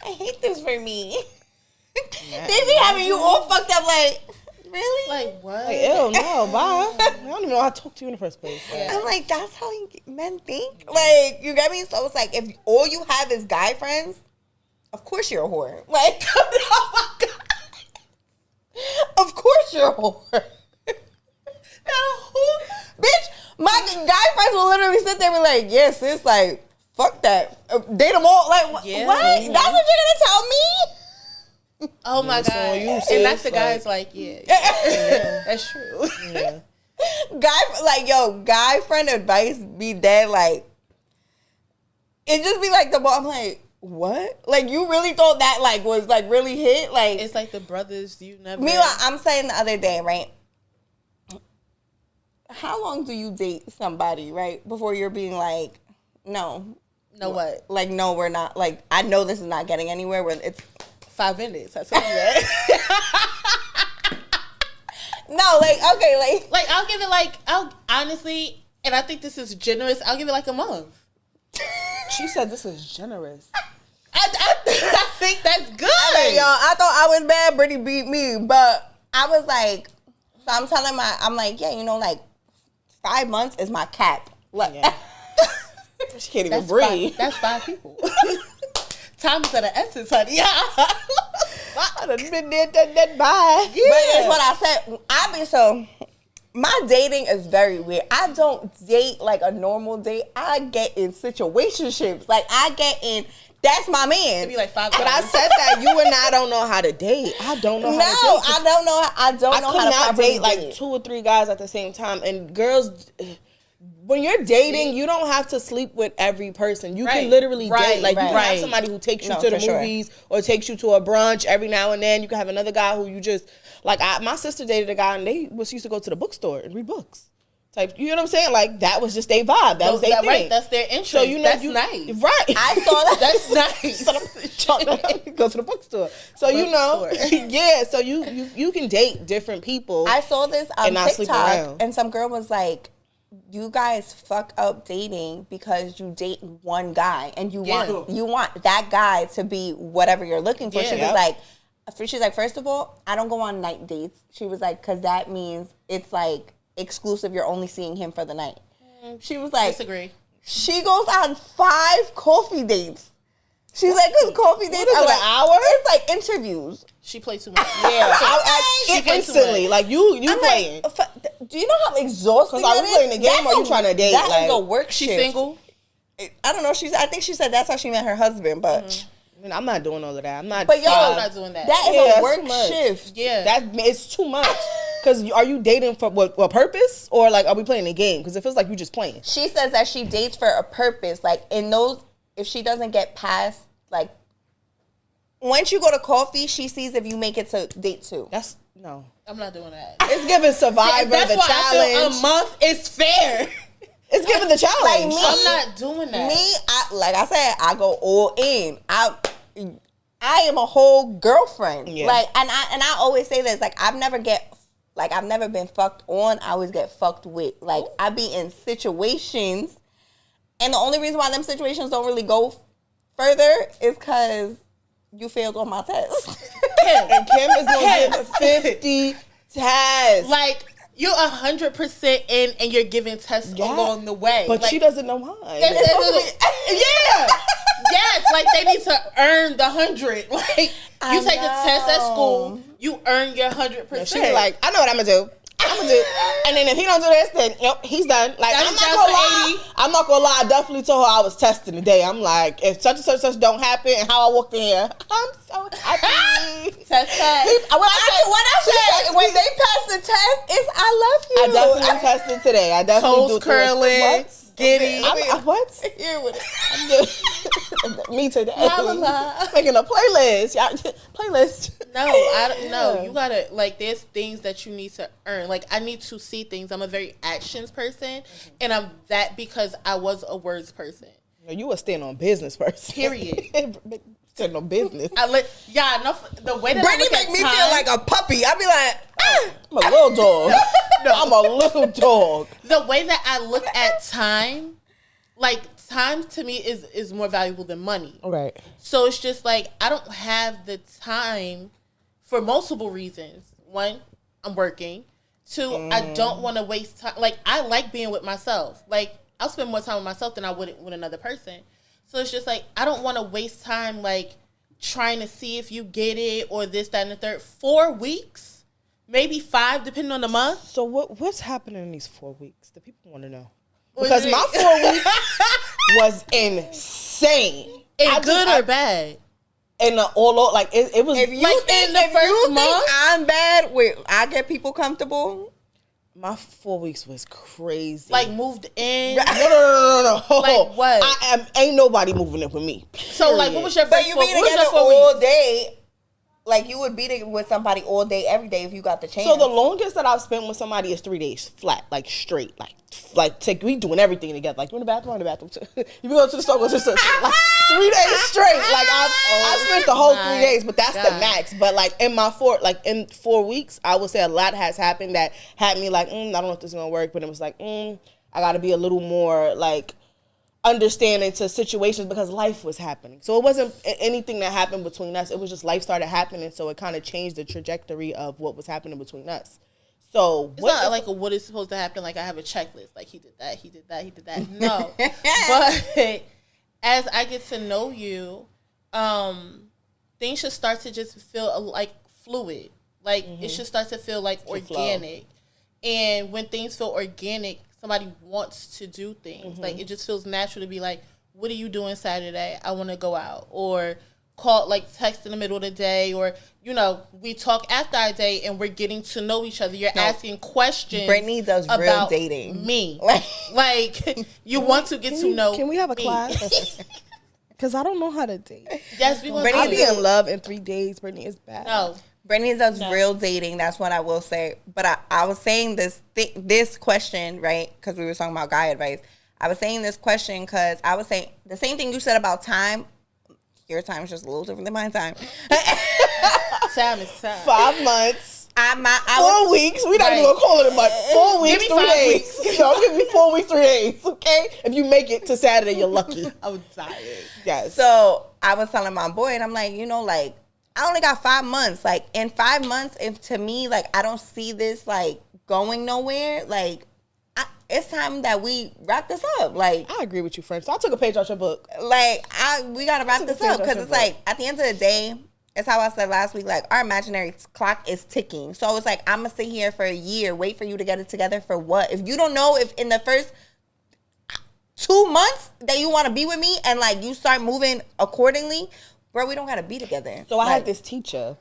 C: I hate this for me. Yeah. They be having you all fucked up, like, really?
B: Like, what?
A: Like, ew, no, bye. I don't even know how to talk to you in the first place.
C: Yeah. I'm like, that's how men think? Like, you get me? So it's like, if all you have is guy friends, of course you're a whore. Like, oh my God. Of course you're a whore. Bitch, my guy friends will literally sit there and be like, yeah, sis, like, fuck that. Date them all. Like, what? Mm-hmm. That's what you're going to tell me?
B: Oh my God. And that's the guy's like, yeah, that's true. Yeah.
C: Guy friend advice be dead, like, it just be like I'm like, what? Like, you really thought that, like, was, like, really hit? Like,
B: it's like the brothers you never...
C: Meanwhile, I'm saying the other day, right? How long do you date somebody, right? Before you're being like, no.
B: No what?
C: Like, no, we're not. Like, I know this is not getting anywhere. Where it's
B: 5 minutes. I told you that.
C: No, like, okay,
B: like I'll give it I'll honestly, and I think this is generous, I'll give it like a month.
A: She said this is generous.
B: I think that's good.
C: I thought I was bad. Brittany beat me, but I was like, so I'm telling I'm like, yeah, you know, like 5 months is my cap. Like,
A: yeah. She can't even breathe.
B: That's 5 people. Time is of the essence, honey. Yeah.
A: I done been there, done that, bye.
C: Yeah. But it's what I said. So my dating is very weird. I don't date like a normal date. I get in situationships. Like, I get in, that's my man.
B: It'd be like 5
A: But I said that you and I don't know how to date. I don't know how to date.
C: No, I don't know how to
A: not date like 2 or 3 guys at the same time. And girls, when you're dating, you don't have to sleep with every person. You can literally date. Like, you can have somebody who takes you to the movies or takes you to a brunch every now and then. You can have another guy who you just, like, my sister dated a guy and they used to go to the bookstore and read books. Type, you know what I'm saying? Like, that was just their vibe. That was their thing.
B: Right, that's their interest. So, you know, that's nice.
A: Right.
C: I saw that.
B: That's nice.
A: Go to the bookstore. So, you know, yeah, so you can date different people.
C: I saw this on TikTok, and some girl was like, you guys fuck up dating because you date one guy and you want that guy to be whatever you're looking for. Yeah. She's like, first of all, I don't go on night dates. She was like, because that means it's like exclusive. You're only seeing him for the night. She was like,
B: disagree.
C: She goes on 5 coffee dates. She's like, because coffee dates are like,
A: an hour?
C: It's like interviews.
B: She plays too much.
A: Yeah, she instantly. Like, you playing.
C: Do you know how exhausting
A: that is? Because are we playing the game or you trying to date?
C: That is a work
B: She's
C: shift.
B: single?
C: I don't know. I think she said that's how she met her husband, but...
A: I mean, I'm not doing all of that. I'm not.
C: But
B: I'm not doing that.
C: That is a work shift.
B: Yeah,
A: it's too much. Because are you dating for what purpose? Or like, are we playing a game? Because it feels like you just playing.
C: She says that she dates for a purpose. Like, in those, if she doesn't get past, like, once you go to coffee, she sees if you make it to date 2.
A: That's, no.
B: I'm not doing that.
A: It's giving Survivor
B: That's
A: the
B: why
A: challenge.
B: I feel a month is fair.
A: It's giving the challenge.
C: Like me,
B: I'm not doing that.
C: Me, like I said, I go all in. I am a whole girlfriend.
A: Yeah.
C: Like, and I always say this. Like, I've never been fucked on. I always get fucked with. Like, I be in situations, and the only reason why them situations don't really go further is because you failed on my test.
A: And Kim is going to give 50 tests.
B: Like, you're 100% in, and you're giving tests along the way.
A: But
B: like,
A: she doesn't know mine.
B: Yeah. Yes, like they need to earn the 100. Like you take the test at school, you earn your 100%.
A: Yeah, she be like, I know what I'm gonna do. And then if he don't do this, then yep, he's done. Like, I'm not gonna lie. I'm not gonna lie. I definitely told her I was testing today. I'm like, if such and such don't happen, and how I walked in here, I'm so happy.
B: Test.
C: When they pass the test, it's I love you.
A: I definitely tested today. I definitely
B: Toes curling.
A: What?
B: Giddy.
A: What?
C: Here with it.
A: I'm good. Me today.
B: La, la, la.
A: Making a playlist. Y'all, playlist.
B: No, I don't know. You gotta, like, there's things that you need to earn. Like, I need to see things. I'm a very actions person, and I'm that because I was a words person.
A: You a stand on business person.
B: Period.
A: Stand on business.
B: The way that
C: Brittany
B: I look
C: make
B: at
C: me
B: time,
C: feel like a puppy. I be like,
A: I'm a little dog. No, I'm a little dog.
B: the way that I look at time, like, time to me is more valuable than money.
A: Right.
B: So it's just like I don't have the time for multiple reasons. One, I'm working. Two, I don't want to waste time. Like, I like being with myself. Like, I'll spend more time with myself than I would with another person. So it's just like I don't want to waste time like trying to see if you get it or this, that, and the third. 4 weeks, maybe 5, depending on the month.
A: So what's happening in these 4 weeks? The people want to know.
B: What
A: Because
B: do you
A: my
B: mean?
A: 4 weeks was insane.
B: And good or bad?
A: And all like it was
C: if you
B: Like,
C: think,
B: in the
C: if
B: first
C: you think
B: month?
C: I'm bad, wait, I get people comfortable.
A: my 4 weeks was crazy.
B: Like moved in.
A: No.
B: Like what?
A: Ain't nobody moving in with me.
B: So like, what was your
C: But
B: first
C: you
B: 4
C: be
B: what was
C: together
B: your 4
C: all
B: weeks?
C: day. Like, you would be with somebody all day, every day if you got the chance.
A: So the longest that I've spent with somebody is 3 days flat, like straight, we doing everything together. Like, you in the bathroom too. You go to the store, go to the store, like 3 days straight. Like I spent the whole 3 days, but that's the max. But like in 4 weeks, I would say a lot has happened that had me like, I don't know if this is gonna work, but it was like, I got to be a little more like understanding to situations because life was happening. So it wasn't anything that happened between us. It was just life started happening, so it kind of changed the trajectory of what was happening between us. So
B: It's not like what is supposed to happen. Like I have a checklist. Like he did that, he did that, he did that. No, but as I get to know you, things should start to just feel like fluid. Like it should start to feel like organic. And when things feel organic, somebody wants to do things. Like it just feels natural to be like, "What are you doing Saturday? I want to go out." Or call, like text in the middle of the day, or we talk after our day and we're getting to know each other. You're asking questions.
C: Brittany does real
B: about
C: dating.
B: Me, like you want to get to know.
A: Can we have a
B: me.
A: class? Because I don't know how to date.
B: Yes, we want
A: I'll
B: to
A: be in love in 3 days. Brittany is bad.
B: No,
C: Brittany does real dating. That's what I will say. But I was saying this question, right? Because we were talking about guy advice. I was saying this question because I was saying the same thing you said about time. Your time is just a little different than my time.
B: time is time.
A: 5 months.
C: 4
A: weeks. We're not even gonna call it a month. 4 weeks,
B: Give me
A: 3
B: 5
A: days.
B: weeks.
A: Give me 4 weeks, 3 days. Okay. If you make it to Saturday, you're lucky.
B: I'm tired.
A: Yes.
C: So I was telling my boy, and I'm like, like I only got 5 months. Like in 5 months, if to me, like I don't see this like going nowhere. Like it's time that we wrap this up. Like
A: I agree with you, friend. So I took a page out your book.
C: Like we gotta wrap this up because it's like at the end of the day, it's how I said last week. Like our imaginary clock is ticking. So it's like I'm gonna sit here for a year, wait for you to get it together for what? If you don't know if in the first 2 months that you want to be with me and like you start moving accordingly, bro, we don't gotta be together.
A: So I had this teacher,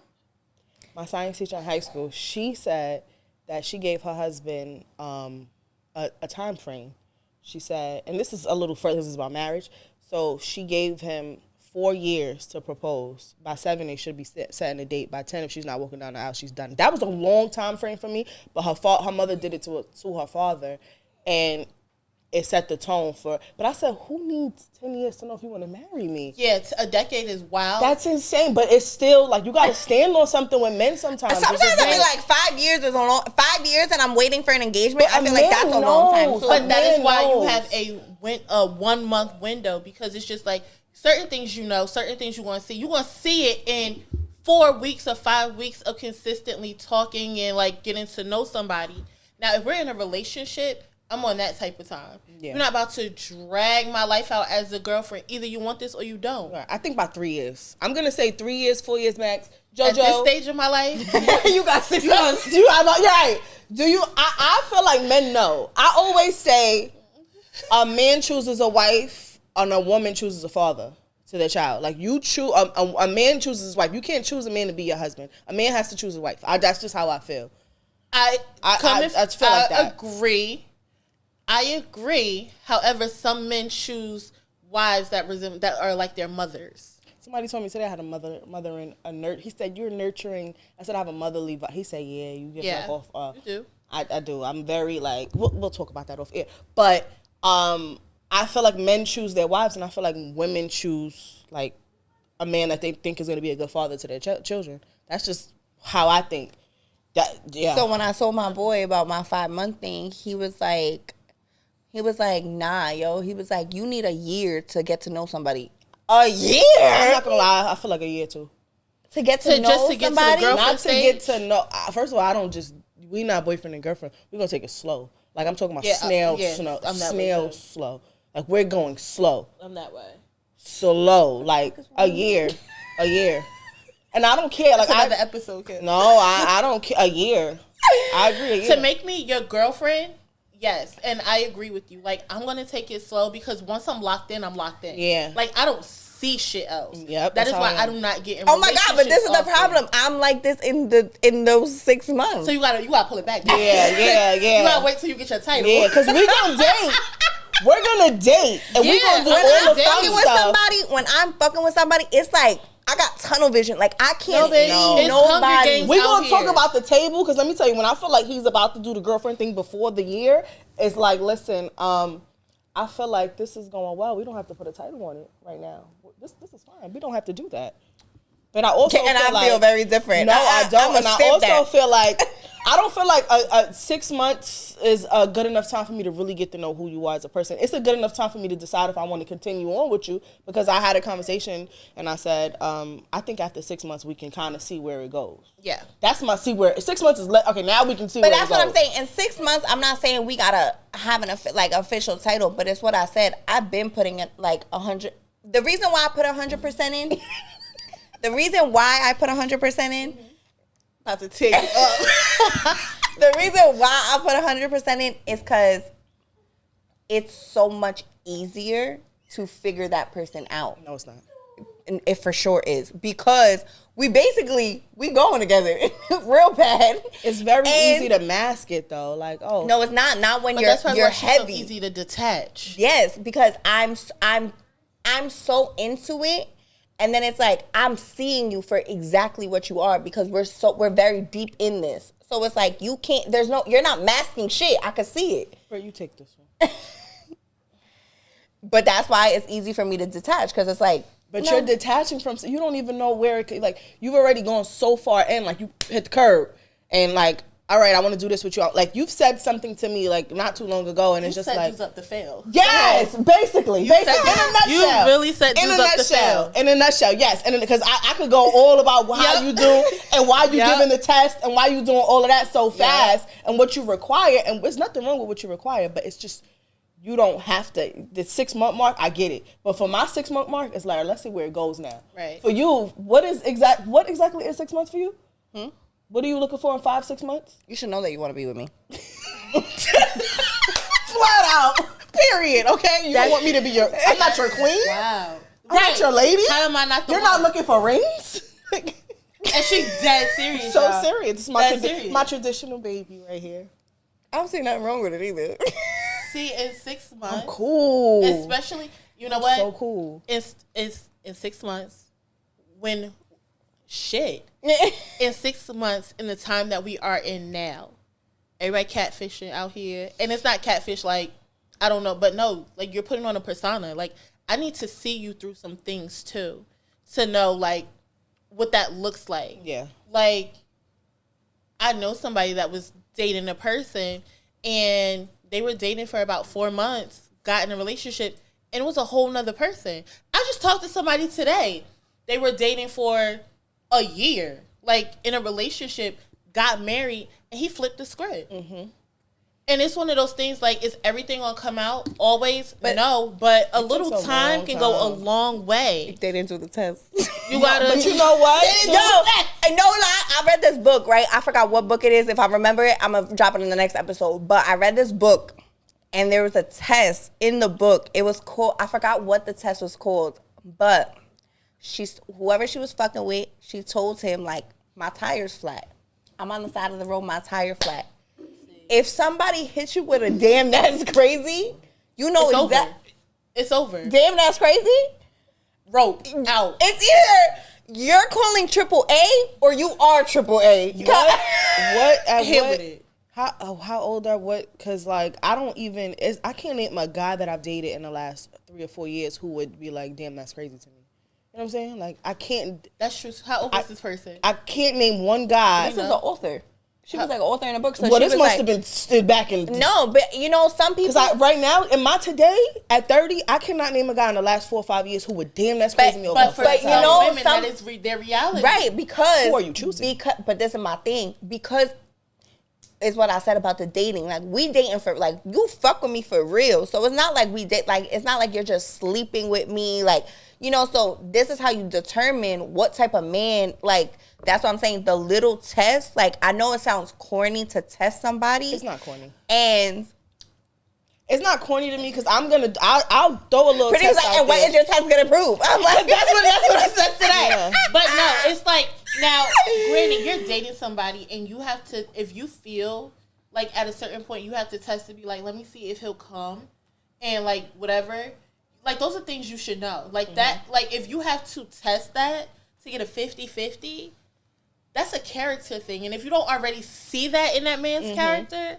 A: my science teacher in high school. She said that she gave her husband a time frame. She said, and this is a little further, this is about marriage. So she gave him 4 years to propose. By 7, they should be setting a date. By 10, if she's not walking down the aisle, she's done. That was a long time frame for me, but her mother did it to her father, and it set the tone for. But I said, who needs 10 years to know if you want to marry me?
B: Yeah, a decade is wild.
A: That's insane, but it's still like you got to stand on something with men sometimes.
C: Sometimes I feel like 5 years is a long 5 years, and I'm waiting for an engagement. I feel like that's a long time too.
B: But that is why you have a 1 month window, because it's just like certain things certain things you want to see. You want to see it in 4 weeks or 5 weeks of consistently talking and like getting to know somebody. Now, if we're in a relationship, I'm on that type of time. Yeah. You're not about to drag my life out as a girlfriend. Either you want this or you don't.
A: I think about 3 years. I'm going to say 3 years, 4 years max. JoJo.
B: At this stage of my life,
C: you got 6 months.
A: Right. I feel like men know. I always say a man chooses a wife and a woman chooses a father to their child. Like you choose, a man chooses his wife. You can't choose a man to be your husband. A man has to choose a wife. That's just how I feel. I feel like that.
B: I agree. However, some men choose wives that are like their mothers.
A: Somebody told me today I had a mother and a nerd. He said, you're nurturing. I said, I have a motherly vibe. He said, yeah, you get off.
B: You do.
A: I do. I'm very like, we'll talk about that off air. But I feel like men choose their wives, and I feel like women choose like a man that they think is going to be a good father to their children. That's just how I think.
C: So when I told my boy about my 5-month thing, he was like, nah, yo. He was like, you need a year to get to know somebody. A year?
A: I'm not gonna lie. I feel like a year too.
C: To get to know somebody?
A: Not to get to know. First of all, we not boyfriend and girlfriend. We're gonna take it slow. Like I'm talking about snail slow. Like we're going slow.
B: I'm that way.
A: Slow. Like a year. And I don't care. Like
B: another episode. Kid.
A: No, I don't care. A year. I agree. A year.
B: To make me your girlfriend. Yes, and I agree with you. Like, I'm going to take it slow because once I'm locked in, I'm locked in.
A: Yeah.
B: Like, I don't see shit else.
A: Yep.
B: That is why I do not get in
C: Oh my God, but this is the problem. I'm like this in those 6 months.
B: So you gotta pull it back.
A: Yeah.
B: You gotta wait till you get your title.
A: Yeah, because we gonna date. We're gonna date. And we gonna do all the fun stuff.
C: When I'm fucking with somebody, it's like, I got tunnel vision. Like, I can't
B: see
C: nobody.
A: We're going to talk about the table, because let me tell you, when I feel like he's about to do the girlfriend thing before the year, it's like, listen, I feel like this is going well. We don't have to put a title on it right now. This is fine. We don't have to do that. But I also
C: feel very different.
A: No, I don't. And I also feel like I don't feel like a 6 months is a good enough time for me to really get to know who you are as a person. It's a good enough time for me to decide if I want to continue on with you, because I had a conversation and I said, I think after 6 months we can kind of see where it goes.
B: Yeah.
A: That's my see where 6 months is okay, now we can see where it goes.
C: But that's what I'm saying. In 6 months, I'm not saying we gotta have an official title, but it's what I said. I've been putting it like 100. The reason why I put 100% in, the reason why I put 100% in,
B: about to take it up.
C: The reason why I put 100% in is because it's so much easier to figure that person out.
A: No, it's not.
C: And it for sure is, because we going together real bad.
A: It's very easy to mask it though. Like, oh
C: no, it's not. Not when you're heavy.
B: So easy to detach.
C: Yes, because I'm so into it, and then it's like I'm seeing you for exactly what you are, because we're very deep in this. So it's like you're not masking shit. I can see it.
A: Bro, you take this one.
C: But that's why it's easy for me to detach, because it's like.
A: But you're detaching from, you don't even know where it, like, you've already gone so far in, like, you hit the curb, and, like, all right, I want to do this with you. Like, you've said something to me, like, not too long ago, and it's just like.
B: You set dudes up to fail.
A: Yes, basically. In a nutshell.
B: You really set dudes up to fail.
A: In a nutshell, yes. And because I could go all about how you do, and why you giving the test, and why you doing all of that so fast, and what you require, and there's nothing wrong with what you require, but it's just. You don't have to. The 6 month mark, I get it. But for my 6 month mark, it's like, let's see where it goes now.
B: Right.
A: For you, what exactly is 6 months for you? What are you looking for in 5-6 months?
C: You should know that you want to be with me.
A: Flat out. Period. Okay? You don't want me to be I'm not your queen.
B: Wow.
A: I'm not your lady.
B: How am I not the
A: You're
B: one?
A: not looking for rings?
B: And she's dead serious.
A: So
B: y'all.
A: serious. It's my traditional baby right here.
C: I don't see nothing wrong with it either.
B: See, in 6 months.
A: I'm cool.
B: Especially, you know what?
A: So cool.
B: It's in 6 months when in 6 months in the time that we are in now. Everybody catfishing out here. And it's not catfish like, I don't know, but no, like you're putting on a persona. Like, I need to see you through some things too to know like what that looks like.
A: Yeah.
B: Like, I know somebody that was dating a person and they were dating for about 4 months, got in a relationship, and it was a whole nother person. I just talked to somebody today. They were dating for a year, like in a relationship, got married, and he flipped the script. Mm-hmm. And it's one of those things like, is everything gonna come out always? No, but a little time can go a long way.
C: They didn't do the test.
B: You gotta.
A: But you know what?
C: No lie. I read this book, right? I forgot what book it is. If I remember it, I'm gonna drop it in the next episode. But I read this book, and there was a test in the book. It was called, I forgot what the test was called, but whoever she was fucking with, she told him like, my tire's flat. I'm on the side of the road, my tire flat. If somebody hits you with a damn that's crazy, you know
B: it's over. It's over.
C: Damn that's crazy?
B: Rope out.
C: It's either you're calling AAA or you are AAA.
A: What? How old are what? Because like I can't name a guy that I've dated in the last 3 or 4 years who would be like, damn, that's crazy to me. You know what I'm saying? Like I can't.
B: That's true. How old is this person?
A: I can't name one guy.
C: This is an author. She was like an author in a book. So
A: well,
C: she
A: this must have been back in.
C: No, but you know, some people.
A: Because right now, in my today, at 30, I cannot name a guy in the last 4 or 5 years who would damn that's crazy me over.
B: But for you know, women, that is their reality.
C: Right, because.
A: Who are you choosing?
C: But this is my thing. Because it's what I said about the dating. Like, we dating for, like, you fuck with me for real. So it's not like we date, like, it's not like you're just sleeping with me. Like, you know, so this is how you determine what type of man, like, that's what I'm saying. The little test, like, I know it sounds corny to test somebody.
A: It's not corny.
C: And
A: it's not corny to me because I'll throw a little
C: pretty
A: test
C: like,
A: out
C: and what
A: there.
C: is your test gonna prove? I'm like, that's what I said today.
A: Yeah.
B: But no, it's like, now, granted, you're dating somebody and you have to, if you feel like at a certain point you have to test to be like, let me see if he'll come and like whatever. Like, those are things you should know. Like that, like if you have to test that to get a 50-50, that's a character thing. And if you don't already see that in that man's character,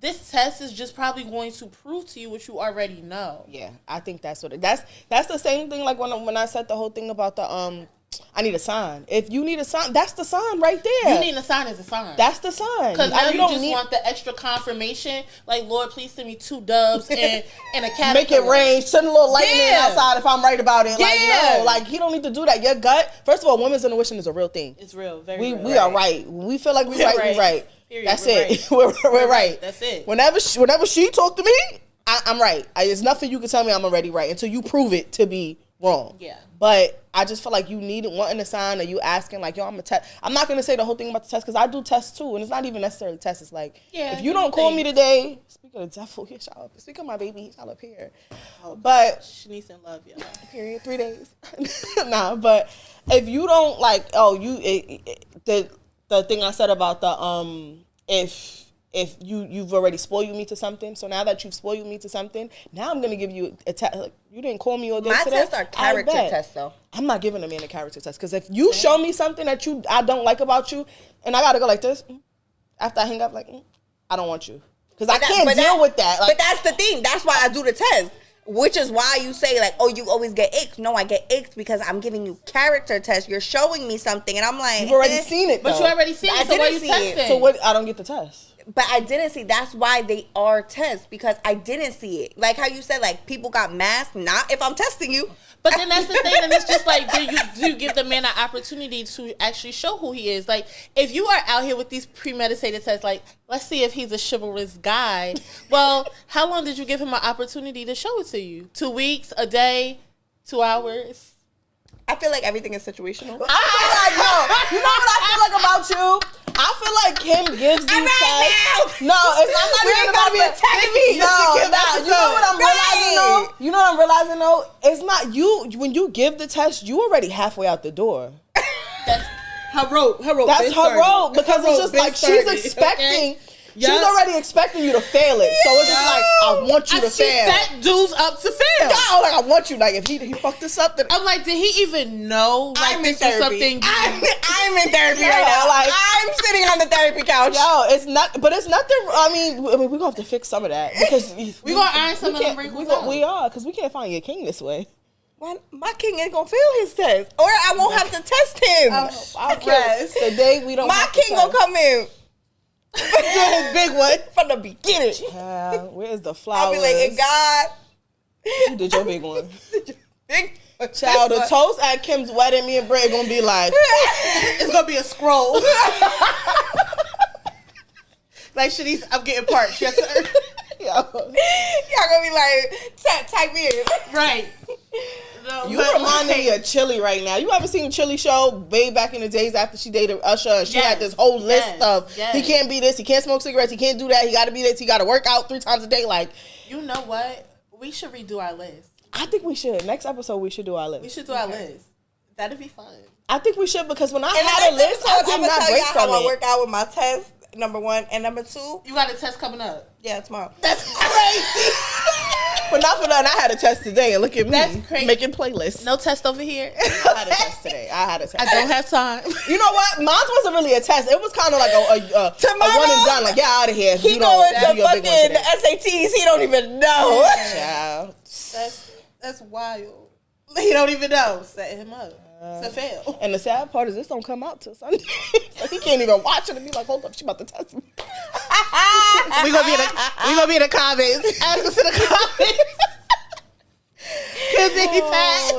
B: this test is just probably going to prove to you what you already know.
A: Yeah, I think that's what that's the same thing like when I said the whole thing about the I need a sign. If you need a sign, that's the sign right there.
B: You need a sign as a sign.
A: That's the sign.
B: Because now you just want the extra confirmation. Like, Lord, please send me 2 doves and a caterpillar.
A: Make it rain. Send a little lightning outside if I'm right about it. Like, no. Like, he don't need to do that. Your gut. First of all, women's intuition is a real thing.
B: It's real. Very
A: we
B: real.
A: We are right. When we feel like we're right.
B: Period.
A: That's
B: We're
A: it.
B: Right.
A: we're right.
B: That's it.
A: Whenever she talk to me, I'm right. There's nothing you can tell me I'm already right until you prove it to be wrong.
B: Yeah.
A: But I just feel like you need wanting a sign, or you asking like, yo, I'm a test. I'm not gonna say the whole thing about the test because I do tests too, and it's not even necessarily tests. It's like, if you don't call me today, speak of the devil, he shall up. Speak of my baby, he shall appear. But
B: Shanice in love, y'all.
A: Period. 3 days. Nah, but if you don't like, the thing I said about the if you've already spoiled me to something, so now that you've spoiled me to something, now I'm gonna give you a test. Like, you didn't call me all day today.
C: My tests are character tests, though.
A: I'm not giving a man a character test because if you show me something that I don't like about you, and I gotta go like this after I hang up, like I don't want you because I can't deal with that. Like,
C: but that's the thing. That's why I do the test. Which is why you say like, oh, you always get icked. No, I get icked because I'm giving you character tests. You're showing me something, and I'm like,
A: you've already seen it.
B: But you already seen it. So why you testing?
A: So what? I don't get the test.
C: But I didn't see. That's why they are tests, because I didn't see it. Like how you said, like people got masked. Not if I'm testing you.
B: But then that's the thing, and it's just like, do you give the man an opportunity to actually show who he is? Like, if you are out here with these premeditated tests, like, let's see if he's a chivalrous guy. Well, how long did you give him an opportunity to show it to you? 2 weeks, a day, 2 hours?
C: I feel like everything is situational.
A: I feel like, you know what I feel like about you? I feel like Kim gives these tests. No, it's not even about
C: me attacking me.
A: You know what I'm realizing though? You know what I'm realizing though? It's not you. When you give the test, you already halfway out the door.
B: Her rope.
A: That's her rope because it's just like she's expecting. Okay? She's already expecting you to fail it, so it's just like I want you to fail.
B: She set dudes up to fail.
A: No, like I want you. Like if he fucked this up, then
B: I'm like, did he even know? Like
C: I'm
B: this
C: in
B: is something.
C: I'm in therapy right now. Like I'm sitting on the therapy couch.
A: Yo, it's not, but it's nothing. I mean, we're gonna have to fix some of that because
B: we're gonna iron some of the wrinkles out.
A: We are because we can't find your king this way.
C: Well, my king ain't gonna fail his test, or I won't have to test him.
A: I'll guess the day we don't.
C: My king gonna come in.
A: His big one
C: from the beginning.
A: Where's the flowers?
C: I'll be like, and God,
A: you did your big one.
C: big
A: child. The toast at Kim's wedding, me and Bray gonna be like,
B: it's gonna be a scroll. Like Shanice, I'm getting parched. Yes, sir.
C: Y'all gonna be like, tag me in.
B: Right.
A: No, you reminding me of Chili right now. You ever seen the Chili show way back in the days after she dated Usher? And she had this whole list of he can't be this, he can't smoke cigarettes, he can't do that, he got to be this, he got to work out 3 times a day. Like,
B: you know what? We should redo our list.
A: I think we should. Next episode, we should do our list.
B: We should do our list. That'd be fun.
A: I think we should because when I had a list, I did not break from it.
C: I work out with my test. Number 1 and number 2.
B: You got a test coming up.
C: Yeah, tomorrow.
B: That's crazy.
A: But not for nothing. I had a test today, and look at me.
B: That's crazy.
A: Making playlists.
B: No test over here.
A: I had a test today. I
B: don't have time.
A: You know what? Mine wasn't really a test. It was kind of like a one and done. Like, get out of here.
C: He going to fucking SATs. He don't even know.
A: Child.
B: That's wild. He don't even know. Set him up. To fail.
A: And the sad part is this don't come out till Sunday. So he can't even watch it and be like, hold up, she about to test me.
B: we gonna be in the comments. Ask us in the comments.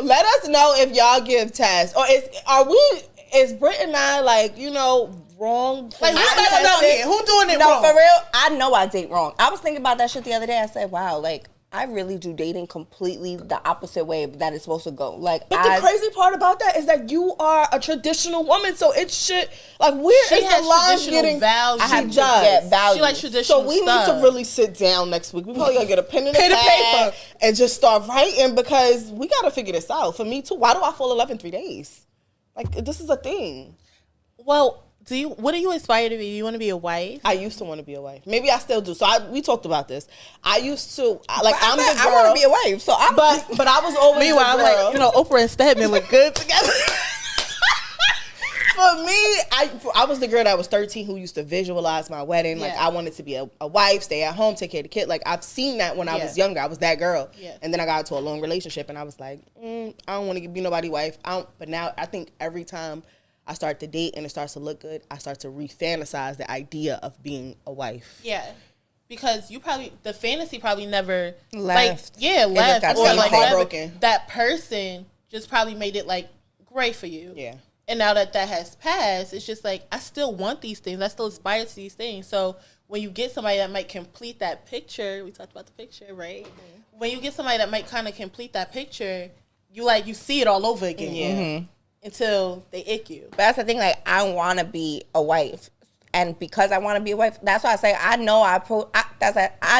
A: Let us know if y'all give tests. Or is Britt and I like, wrong?
B: Like who doing it wrong?
C: No, for real, I know I date wrong. I was thinking about that shit the other day. I said, wow, like I really do dating completely the opposite way that it's supposed to go. Like,
A: but the crazy part about that is that you are a traditional woman, so it should where is the line getting
B: value?
C: I have to get value.
B: She likes traditional
A: So we need to really sit down next week. We probably gotta get a pen and a paper and just start writing because we gotta figure this out. For me too, why do I fall in love in 3 days? Like this is a thing.
B: Well, what are you aspire to be? You want to be a wife?
A: I used to want to be a wife. Maybe I still do. So we talked about this. I used to I'm the girl.
C: I want to be a wife. So
A: but I was always
B: meanwhile,
A: the girl.
B: I'm like, Oprah and Stedman look good together.
A: For me, I was the girl that was 13 who used to visualize my wedding. Like I wanted to be a wife, stay at home, take care of the kid. Like I've seen that when I was younger. I was that girl. Yeah. And then I got into a long relationship and I was like, I don't want to be nobody's wife. But now I think every time I start to date and it starts to look good, I start to re-fantasize the idea of being a wife.
B: Yeah. Because the fantasy probably never
C: left.
B: Left.
A: Or like heartbroken.
B: That person just probably made it like great for you.
A: Yeah.
B: And now that has passed, it's just like, I still want these things. I still aspire to these things. So when you get somebody that might complete that picture, we talked about the picture, right? Mm-hmm. When you get somebody that might kind of complete that picture, you see it all over again.
A: Yeah. Mm-hmm.
B: Until they ick you.
C: But that's the thing, like, I want to be a wife. And because I want to be a wife, that's why I say I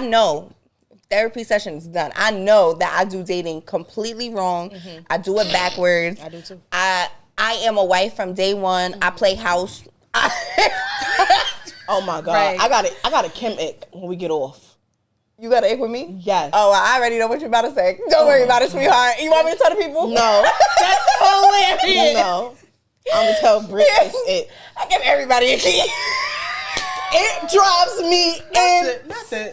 C: know therapy session is done. I know that I do dating completely wrong. Mm-hmm. I do it backwards.
A: I do too.
C: I am a wife from day one. Mm-hmm. I play house.
A: Oh my God. Right. I got a Kim ick when we get off.
C: You got an ick with me?
A: Yes.
C: Oh, I already know what you're about to say. Don't worry about it, sweetheart. You want me to tell the people?
A: No.
B: That's hilarious.
A: No. I'm going to tell Britt it.
C: I give everybody a key.
A: It drives me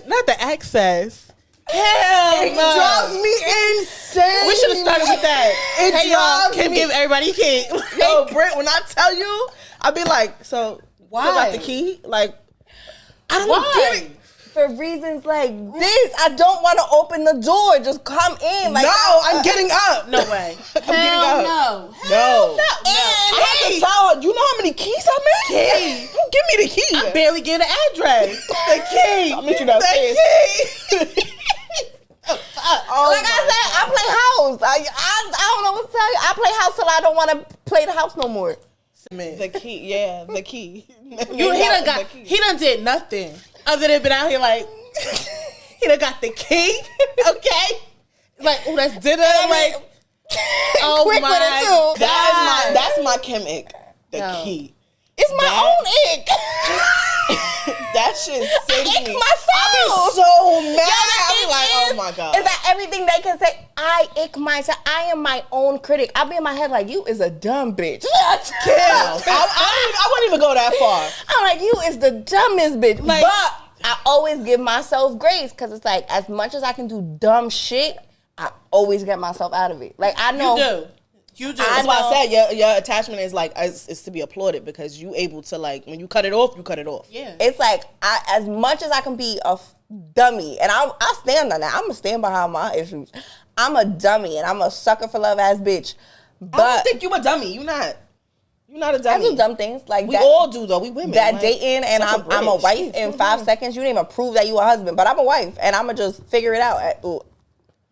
B: not the access.
A: It drives me insane.
B: We should have started with that.
A: It drives me.
B: Kim give everybody a key.
A: Yo, Britt, when I tell you, I'll be like, so
B: why?
A: You got the key? Like, I don't get it.
C: For reasons like this, I don't want to open the door. Just come in. Like,
A: no, I'm getting up.
B: No way.
A: I'm getting up.
B: No.
A: I have to tell her, you know how many keys I make?
B: Key.
A: Don't give me the key.
B: I barely get an address. The key.
A: I'll meet you downstairs.
B: The key.
C: Like I said, I play house. I don't know what to tell you. I play house till I don't want to play the house no more.
A: The key, yeah, the key.
B: He done did nothing other than been out here like he done got the key. Okay, like oh that's dinner. Like oh
C: quick
B: my
C: with it too.
A: That's my Kim ick. the key.
C: It's my own ick.
A: That shit sends
C: I ick
A: me.
C: myself.
A: I be so mad.
C: Yo,
A: I be like, oh my God.
C: Is that everything they can say? I ick myself. I am my own critic. I be in my head like, you is a dumb bitch.
A: I wouldn't even go that far.
C: I'm like, you is the dumbest bitch.
B: Like,
C: but I always give myself grace because it's like, as much as I can do dumb shit, I always get myself out of it. Like, I know.
B: You do.
A: That's why I said your attachment is like is to be applauded because you able to like when you cut it off, you cut it off.
B: Yeah.
C: It's like as much as I can be a dummy, and I stand on that. I'm gonna stand behind my issues. I'm a dummy and I'm a sucker for love ass bitch. But
A: I don't think you a dummy. You're not a dummy.
C: I do dumb things like
A: we
C: that.
A: all do though. We women
C: That
A: like,
C: dating and I'm a wife in 5 seconds. You didn't even prove that you a husband, but I'm a wife and I'm gonna just figure it out.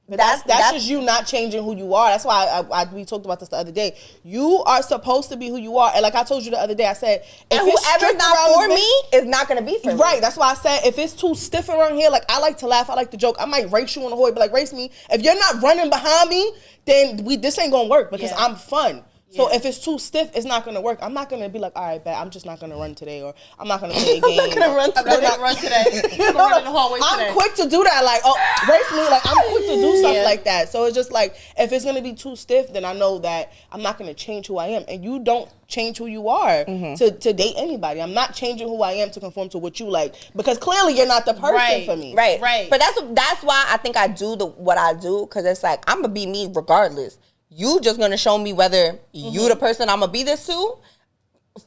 A: That's just you not changing who you are. That's why we talked about this the other day. You are supposed to be who you are. And like I told you the other day, I said, if
C: whoever's not for me is not going to be for me.
A: Right. That's why I said, if it's too stiff around here, like I like to laugh, I like to joke. I might race you on the hood, but like race me. If you're not running behind me, then this ain't going to work because I'm fun. So if it's too stiff, it's not gonna work. I'm not gonna be like, all right, bet I'm just not gonna run today, or I'm not gonna play a game.
C: I'm not gonna run today.
B: I'm not gonna run today. I'm gonna run in the hallway today.
A: I'm quick to do that. Like, race me. Like, I'm quick to do stuff like that. So it's just like, if it's gonna be too stiff, then I know that I'm not gonna change who I am. And you don't change who you are to date anybody. I'm not changing who I am to conform to what you like because clearly you're not the person for me.
C: Right. But that's why I think I do what I do because it's like I'm gonna be me regardless. You just gonna show me whether you the person I'm gonna be this to.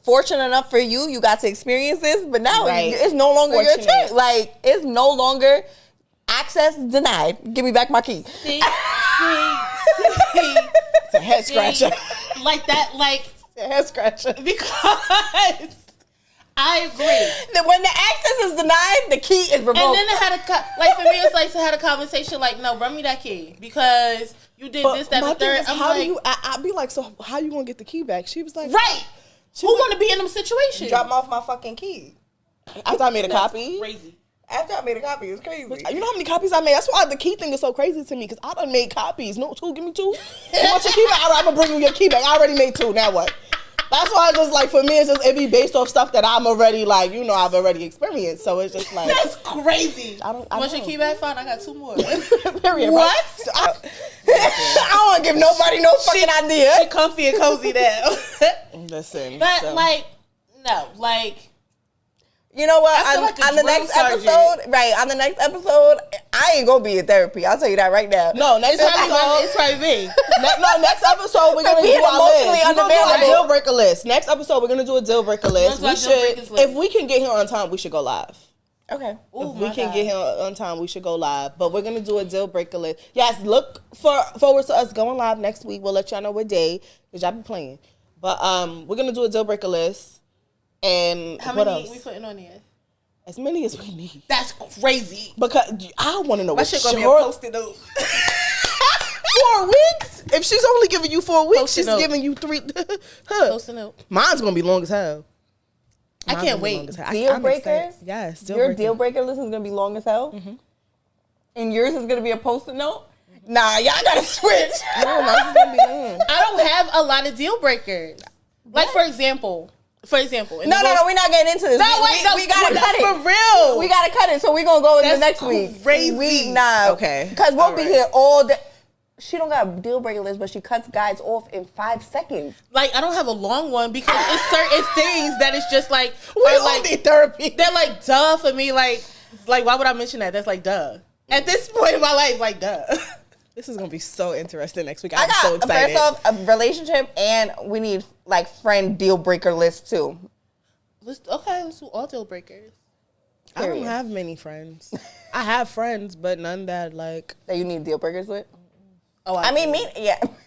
C: Fortunate enough for you, you got to experience this, but now it's no longer your turn. Like it's no longer access denied. Give me back my key.
B: See.
A: It's a head scratcher.
B: Like that, like
A: it's a head scratcher.
B: Because I agree.
C: When the access is denied, the key is revoked.
B: And then I had like for me, it's like to have a conversation like, no, run me that key because you did this, that, and the third. I'm
A: how
B: like,
A: do you? I'd be like, so how you gonna get the key back? She was like,
B: right. Who want to be in them situations?
C: Drop off my fucking key.
A: After I made a copy.
B: Crazy.
C: After I made a copy, it's crazy.
A: You know how many copies I made? That's why the key thing is so crazy to me because I done made copies. No, 2, give me 2. You want your key back? All right, I'm gonna bring you your key back. I already made 2. Now what? That's why it's just like for me, it's just it be based off stuff that I'm already like I've already experienced. So it's just like
B: that's crazy.
A: I
B: want your key back? Fine, I got 2 more.
A: Period.
B: What?
A: Right? So
C: I don't want to give nobody no fucking idea.
B: She comfy and cozy now.
A: Listen,
B: but like no, like.
C: You know what?
B: On
C: the next episode, I ain't gonna be in therapy. I'll tell you that right now.
A: No, next episode,
B: it's probably me.
A: Next episode we're gonna do our list. We're gonna do a deal breaker list. Next episode we're gonna do a deal breaker list. We should, if we can get here on time, we should go live.
C: Okay.
A: If we can get here on time, we should go live. But we're gonna do a deal breaker list. Yes, look forward to us going live next week. We'll let y'all know what day because y'all be playing. But we're gonna do a deal breaker list. And
B: how
A: what
B: many
A: else?
B: we putting on here?
A: As many as we need.
B: That's crazy.
A: Because I want to know
B: my
A: what
B: shit gonna be a post-it note.
A: 4 weeks? If she's only giving you 4 weeks,
B: Post-it
A: she's
B: note.
A: giving you 3.
B: Post-it note.
A: Mine's gonna be long as hell.
B: I can't wait.
C: Deal breakers?
A: Yes.
C: Your deal breaker list is gonna be long as hell. Mm-hmm. And yours is gonna be a post-it note. Nah, y'all gotta switch.
A: No, mine's is gonna be long.
B: I don't have a lot of deal breakers. Like for example.
C: No, we're not getting into this. We gotta cut it.
B: For real.
C: We gotta cut it, so we're gonna go into next week.
B: Crazy.
A: Okay.
C: Because we'll be here all day. She don't got a deal breaker list, but she cuts guys off in 5 seconds.
B: Like, I don't have a long one because it's certain things that it's just like,
A: we all need therapy.
B: They're like, duh for me. Like, why would I mention that? That's like, duh. At this point in my life, like, duh.
A: This is gonna be so interesting next week. I'm so excited.
C: First off, a relationship, and we need like friend deal breaker list too.
B: Let's do all deal breakers.
A: I don't have many friends. I have friends, but none that like
C: that you need deal breakers with.
B: Oh,
C: I mean,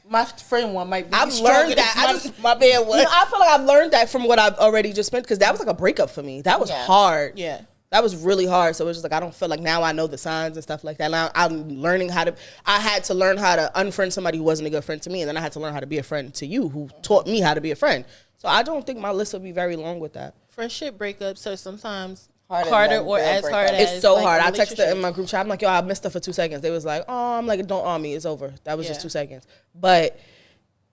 B: my friend one might be.
A: I've learned that. My bad one. I feel like I've learned that from what I've already just spent because that was like a breakup for me. That was hard.
B: Yeah.
A: That was really hard. So it's just like, I don't feel like now I know the signs and stuff like that. Now I'm learning I had to learn how to unfriend somebody who wasn't a good friend to me. And then I had to learn how to be a friend to you who taught me how to be a friend. So I don't think my list will be very long with that.
B: Friendship breakups are sometimes
C: harder
B: or as hard as.
A: It's so hard. I texted in my group chat. I'm like, yo, I missed her for 2 seconds. They was like, oh, I'm like, don't on me. It's over. That was just 2 seconds. But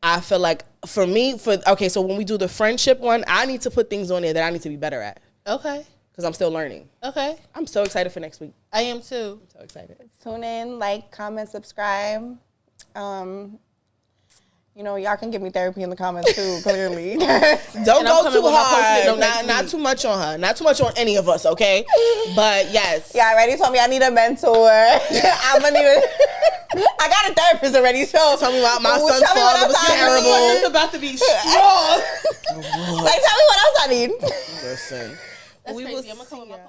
A: I feel like for me, so when we do the friendship one, I need to put things on there that I need to be better at.
B: Okay.
A: Because I'm still learning.
B: Okay.
A: I'm so excited for next week.
B: I am too.
A: I'm so excited.
C: Tune in, like, comment, subscribe. You know, y'all can give me therapy in the comments too, clearly.
A: Don't go too hard. Not too much on her. Not too much on any of us, okay? But yes.
C: Yeah, already told me I need a mentor. I'm gonna need I got a therapist already, so
A: tell me about my son's father was terrible.
B: It's about to be strong.
C: Like, tell me what else I need.
A: Listen.
B: That's
A: we
B: crazy.
A: will
B: I'm gonna come with my